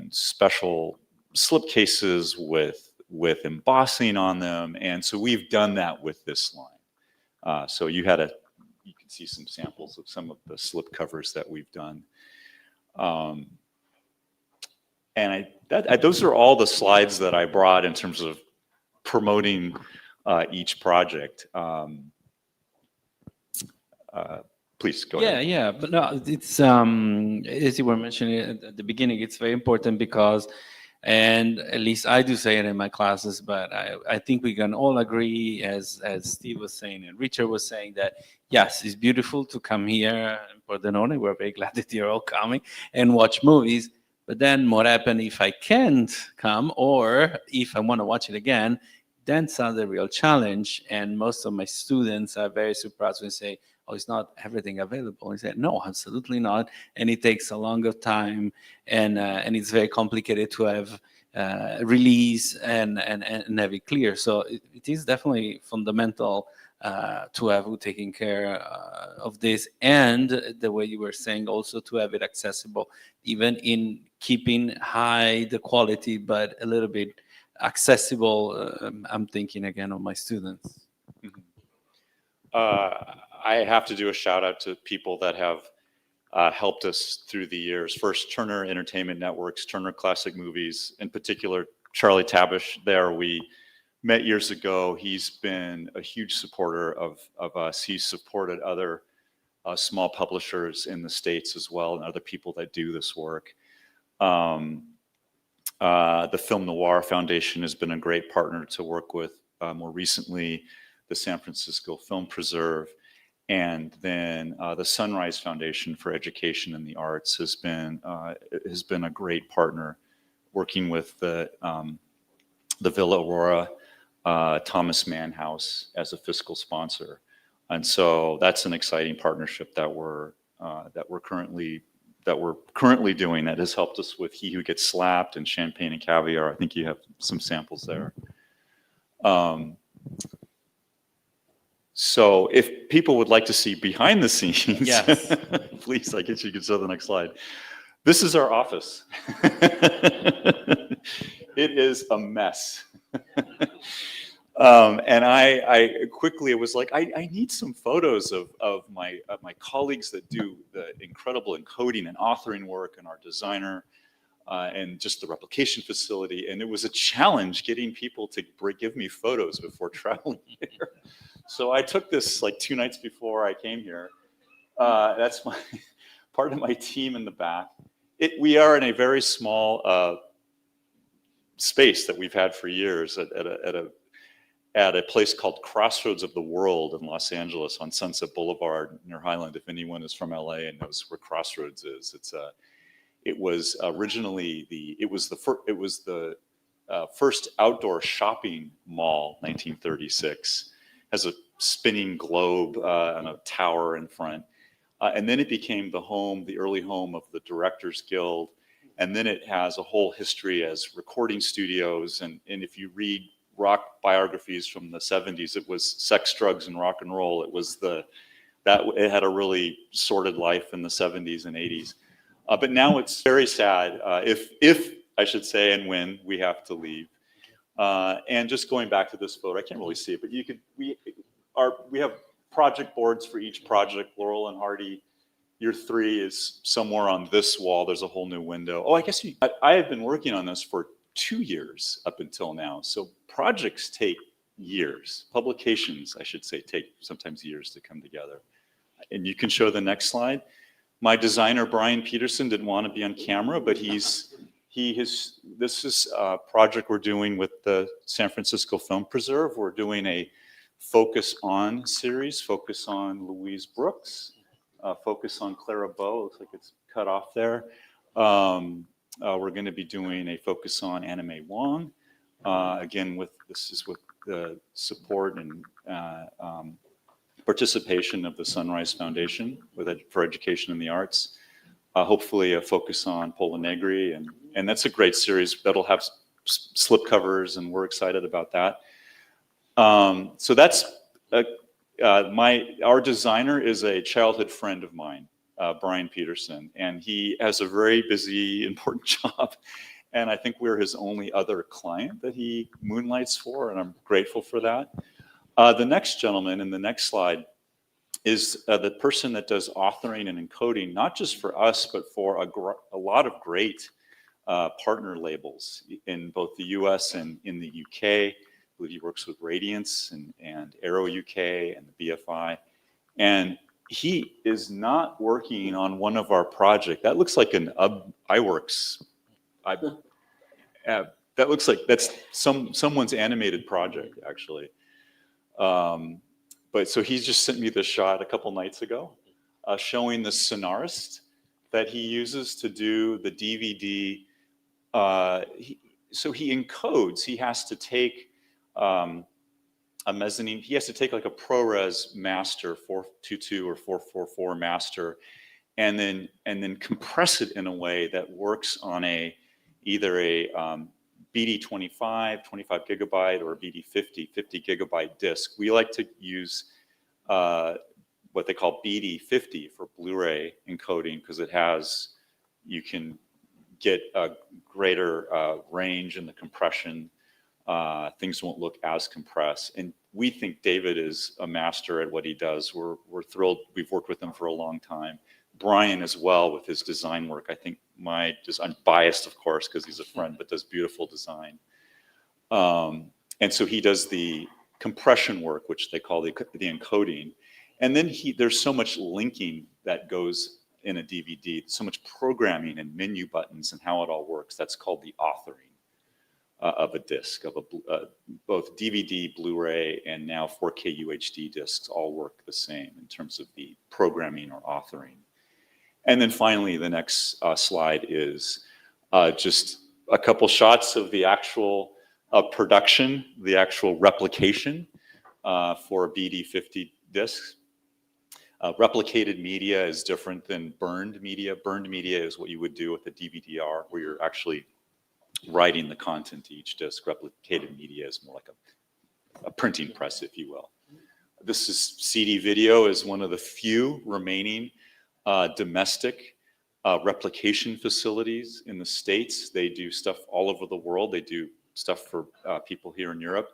special slipcases with with embossing on them. And so we've done that with this line. So you can see some samples of some of the slip covers that we've done. And those are all the slides that I brought in terms of promoting each project. Please go ahead. Yeah, but no, it's as you were mentioning at the beginning, it's very important because, and at least I do say it in my classes, but I think we can all agree, as Steve was saying and Richard was saying, that yes, it's beautiful to come here in Pordenone. We're very glad that you're all coming and watch movies. But then what happens if I can't come, or if I want to watch it again? Then it's a real challenge. And most of my students are very surprised when they say, oh, it's not everything available. I said, no, absolutely not. And it takes a longer time, and it's very complicated to have release and have it clear. So it is definitely fundamental to have taken care of this, and the way you were saying also to have it accessible, even in keeping high the quality, but a little bit accessible. I'm thinking again of my students. I have to do a shout out to people that have helped us through the years. First, Turner Entertainment Networks, Turner Classic Movies, in particular, Charlie Tabish there. We met years ago. He's been a huge supporter of us. He's supported other small publishers in the States as well, and other people that do this work. The Film Noir Foundation has been a great partner to work with. More recently, the San Francisco Film Preserve, and then the Sunrise Foundation for Education in the Arts has been a great partner, working with the Villa Aurora Thomas Mann House as a fiscal sponsor, and so that's an exciting partnership that we're currently doing, that has helped us with He Who Gets Slapped and Champagne and Caviar. I think you have some samples there. So if people would like to see behind the scenes, Yes. please, I guess you could show the next slide. This is our office. It is a mess. And I quickly was like, I need some photos of my colleagues that do the incredible encoding and authoring work, and our designer, and just the replication facility. And it was a challenge getting people to give me photos before traveling here. So I took this like 2 nights before I came here. That's my part of my team in the back. We are in a very small space that we've had for years at a place called Crossroads of the World in Los Angeles on Sunset Boulevard near Highland. If anyone is from LA and knows where Crossroads is, it was originally the first outdoor shopping mall, 1936. Has a spinning globe and a tower in front. And then it became the early home of the Directors Guild. And then it has a whole history as recording studios. And if you read rock biographies from the 70s, it was sex, drugs, and rock and roll. It had a really sordid life in the 70s and 80s. But now it's very sad, if I should say, and when we have to leave. And just going back to this photo, I can't really see it, but we have project boards for each project. Laurel and Hardy, year 3 is somewhere on this wall. There's a whole new window. Oh, I guess I have been working on this for 2 years up until now. So projects take years. Publications, I should say, take sometimes years to come together. And you can show the next slide. My designer, Brian Peterson, didn't want to be on camera, but this is a project we're doing with the San Francisco Film Preserve. We're doing a Focus On series, focus on Louise Brooks, focus on Clara Bow. Looks like it's cut off there. We're going to be doing a focus on Anna May Wong. Again, this is with the support and participation of the Sunrise Foundation for Education in the Arts. Hopefully a focus on Pola Negri, and that's a great series that'll have slipcovers, and we're excited about that. So that's our designer is a childhood friend of mine, Brian Peterson, and he has a very busy, important job. And I think we're his only other client that he moonlights for, and I'm grateful for that. The next gentleman in the next slide is the person that does authoring and encoding, not just for us, but for a lot of great partner labels in both the US and in the UK. I believe he works with Radiance and Aero UK and the BFI. And he is not working on one of our projects. That looks like an iWorks. That looks like that's someone's animated project, actually. But so he's just sent me this shot a couple nights ago, showing the Sonarist that he uses to do the DVD. So he encodes. He has to take a mezzanine. He has to take like a ProRes master, 422 or 444 master, and then compress it in a way that works on either a BD25, 25 gigabyte, or a BD50, 50 gigabyte disc. We like to use what they call BD50 for Blu-ray encoding because you can get a greater range in the compression. Things won't look as compressed. And we think David is a master at what he does. We're thrilled. We've worked with him for a long time. Brian as well with his design work. I think I'm biased, of course, because he's a friend, but does beautiful design. And so he does the compression work, which they call the encoding. And then there's so much linking that goes in a DVD, so much programming and menu buttons and how it all works. That's called the authoring of a disc, of both DVD, Blu-ray, and now 4K UHD discs all work the same in terms of the programming or authoring. And then finally, the next slide is just a couple shots of the actual production, the actual replication for a BD50 disc. Replicated media is different than burned media. Burned media is what you would do with a DVD-R, where you're actually writing the content to each disc. Replicated media is more like a printing press, if you will. This is CD video is one of the few remaining domestic replication facilities in the States. They do stuff all over the world. They do stuff for people here in Europe.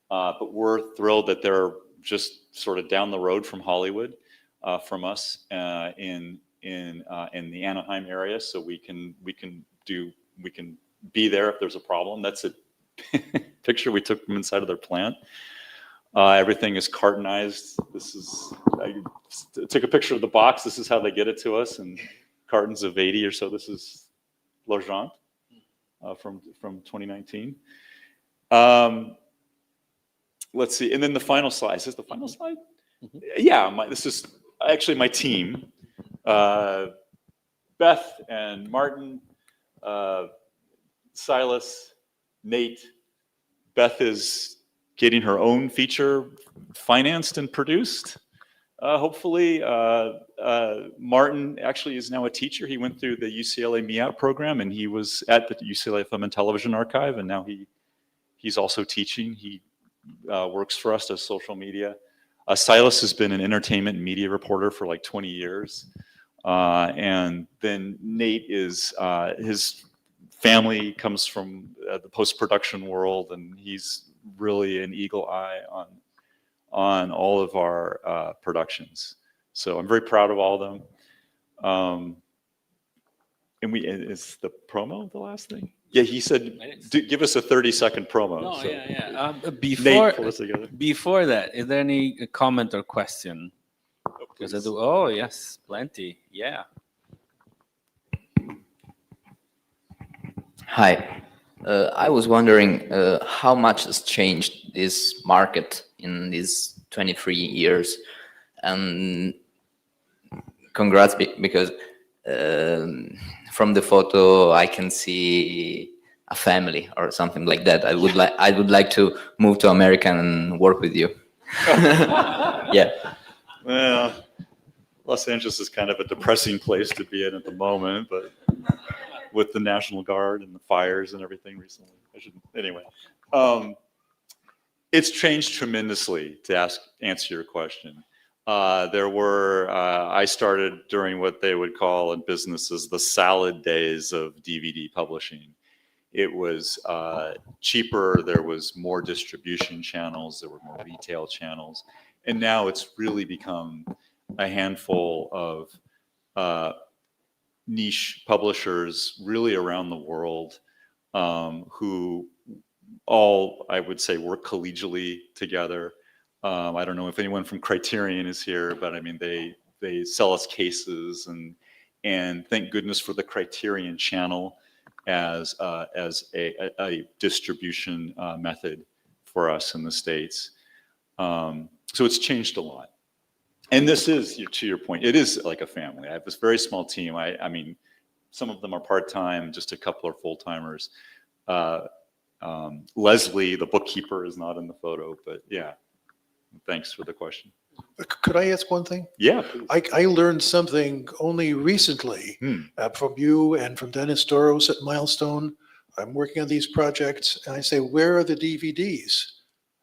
But we're thrilled that they're just sort of down the road from Hollywood, from us in the Anaheim area. So we can be there if there's a problem. That's a picture we took from inside of their plant. Everything is cartonized. I took a picture of the box. This is how they get it to us in cartons of 80 or so. This is L'Argent from 2019. Let's see. And then the final slide. Is this the final slide? Mm-hmm. Yeah, this is actually my team. Beth and Martin, Silas, Nate. Beth is getting her own feature financed and produced, hopefully. Martin actually is now a teacher. He went through the UCLA MEOUT program, and he was at the UCLA Film and Television Archive, and now he's also teaching. He works for us, does social media. Silas has been an entertainment and media reporter for like 20 years. And then Nate is, his family comes from the post-production world, and he's really an eagle eye on all of our productions. So I'm very proud of all of them. And is the promo the last thing? Yeah, he said, give us a 30-second promo. No, so. yeah. Nate, pull us together. Before that, is there any comment or question? Oh, yes, plenty. Yeah. Hi. I was wondering how much has changed this market in these 23 years. And congrats, because from the photo I can see a family or something like that. I would like to move to America and work with you. Yeah. Well, Los Angeles is kind of a depressing place to be in at the moment, but with the National Guard and the fires and everything recently. Anyway, it's changed tremendously, to answer your question. I started during what they would call in businesses the salad days of DVD publishing. it was cheaper. There was more distribution channels. There were more retail channels. And now it's really become a handful of niche publishers really around the world who all, I would say, work collegially together. I don't know if anyone from Criterion is here, but I mean, they sell us cases, and thank goodness for the Criterion channel as a distribution method for us in the States. So it's changed a lot. And this is, to your point, it is like a family. I have this very small team. I mean, some of them are part-time, just a couple are full-timers. Leslie, the bookkeeper, is not in the photo, but yeah, thanks for the question. Could I ask one thing? Yeah, please. I learned something only recently from you and from Dennis Doros at Milestone. I'm working on these projects, and I say, where are the DVDs?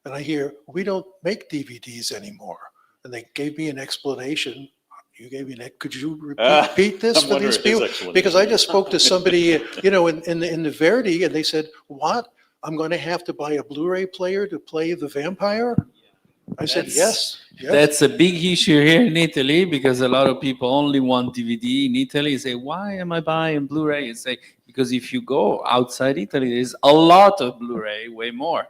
And I hear, we don't make DVDs anymore. And they gave me an explanation. You gave me could you repeat this I'm for these wondering his people? Because I just spoke to somebody, you know, in the Verdi, and they said, what? I'm going to have to buy a Blu-ray player to play the vampire? I said, yes. That's a big issue here in Italy because a lot of people only want DVD in Italy. Say, why am I buying Blu-ray? And say, because if you go outside Italy, there's a lot of Blu-ray, way more.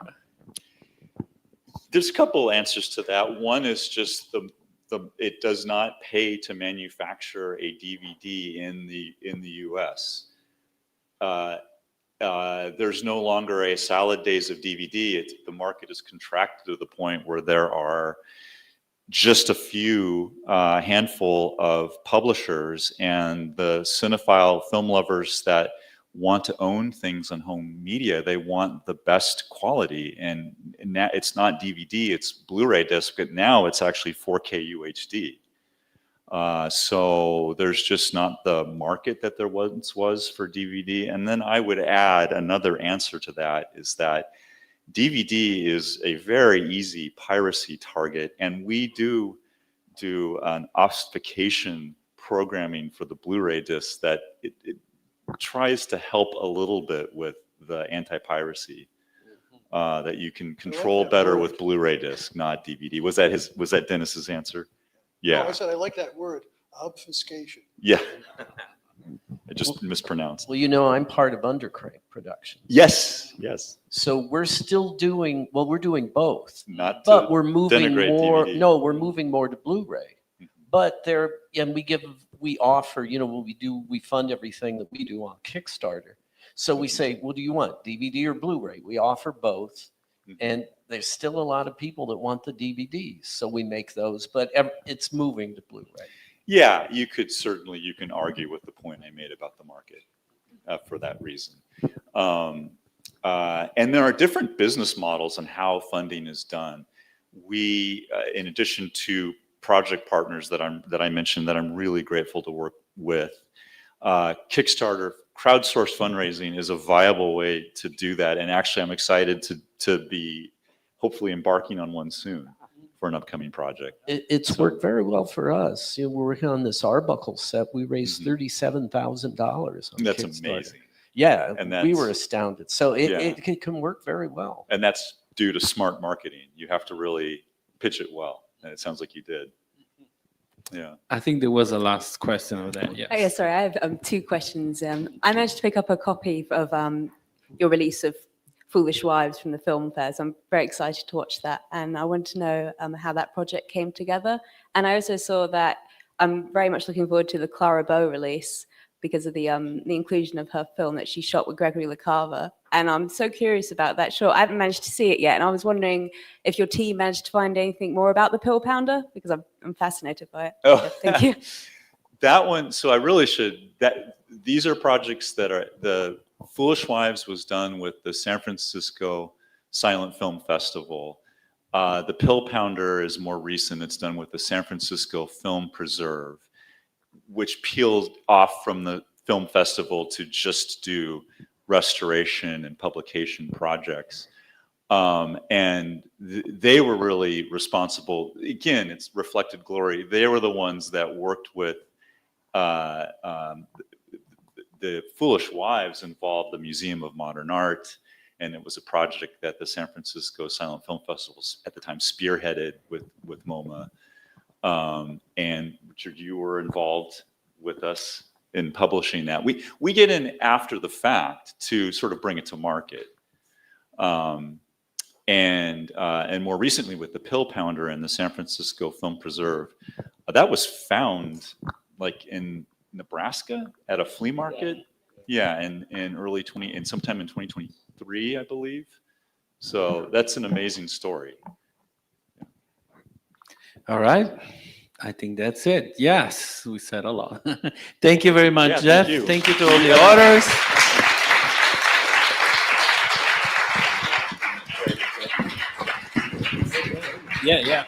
There's a couple answers to that. One is just it does not pay to manufacture a DVD in the U.S. There's no longer a salad days of DVD. The market is contracted to the point where there are just a few handful of publishers, and the cinephile film lovers that want to own things on home media, they want the best quality. And now it's not DVD, it's Blu-ray disc, but now it's actually 4K UHD. So there's just not the market that there once was for DVD. And then I would add another answer to that is that DVD is a very easy piracy target, and we do an obfuscation programming for the Blu-ray disc that it tries to help a little bit with the anti-piracy that you can control better with Blu-ray disc, not DVD. Was that Dennis's answer? Yeah. No, I said I like that word, obfuscation. Yeah. I just mispronounced. Well, you know, I'm part of Undercrank Productions. Yes. Yes. So we're still doing, we're doing both. Not But to we're moving denigrate more, DVD. no, we're moving more to Blu-ray. But we offer, you know, we fund everything that we do on Kickstarter. So we say, what do you want, DVD or Blu-ray? We offer both. And there's still a lot of people that want the DVDs. So we make those, but it's moving to Blu-ray. Yeah, you can argue with the point I made about the market for that reason. And there are different business models on how funding is done. We, in addition to project partners that I mentioned that I'm really grateful to work with, Kickstarter, crowdsourced fundraising is a viable way to do that. And actually, I'm excited to be hopefully embarking on one soon for an upcoming project. It's worked very well for us. You know, we're working on this Arbuckle set. We raised $37,000 on That's Kickstarter. amazing. Yeah, And we were astounded. So it can work very well. And that's due to smart marketing. You have to really pitch it well. And it sounds like you did. Yeah. I think there was a last question over there. Yes. Oh, yeah, sorry, I have two questions. I managed to pick up a copy of your release of Foolish Wives from the Filmfair, so I'm very excited to watch that. And I want to know how that project came together. And I also saw that I'm very much looking forward to the Clara Bow release because of the inclusion of her film that she shot with Gregory LaCava. And I'm so curious about that short. I haven't managed to see it yet, and I was wondering if your team managed to find anything more about the Pill Pounder, because I'm fascinated by it. Oh. Yeah, thank you. That one, so I really should, these are projects that are, the Foolish Wives was done with the San Francisco Silent Film Festival. The Pill Pounder is more recent. It's done with the San Francisco Film Preserve, which peeled off from the film festival to just do restoration and publication projects. And they were really responsible. Again, it's Reflected Glory. They were the ones that worked with the Foolish Wives involved the Museum of Modern Art, and it was a project that the San Francisco Silent Film Festival at the time spearheaded with MoMA. And Richard, you were involved with us in publishing that. We get in after the fact to sort of bring it to market. And more recently with the Pill Pounder and the San Francisco Film Preserve, that was found like in Nebraska at a flea market. Yeah, in sometime in 2023, I believe. So that's an amazing story. All right. I think that's it. Yes, we said a lot. Thank you very much, Yeah, Jeff. thank you. Thank you to all the authors. Yeah.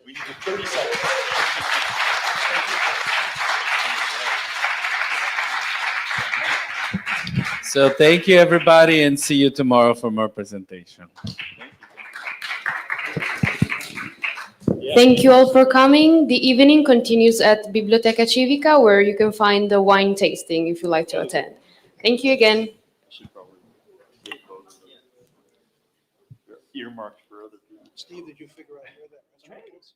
We need 30 seconds. So thank you, everybody, and see you tomorrow for more presentation. Thank you all for coming. The evening continues at Biblioteca Civica, where you can find the wine tasting if you'd like to attend. Thank you again. Earmarked for other people. Steve, did you figure out where that restaurant is?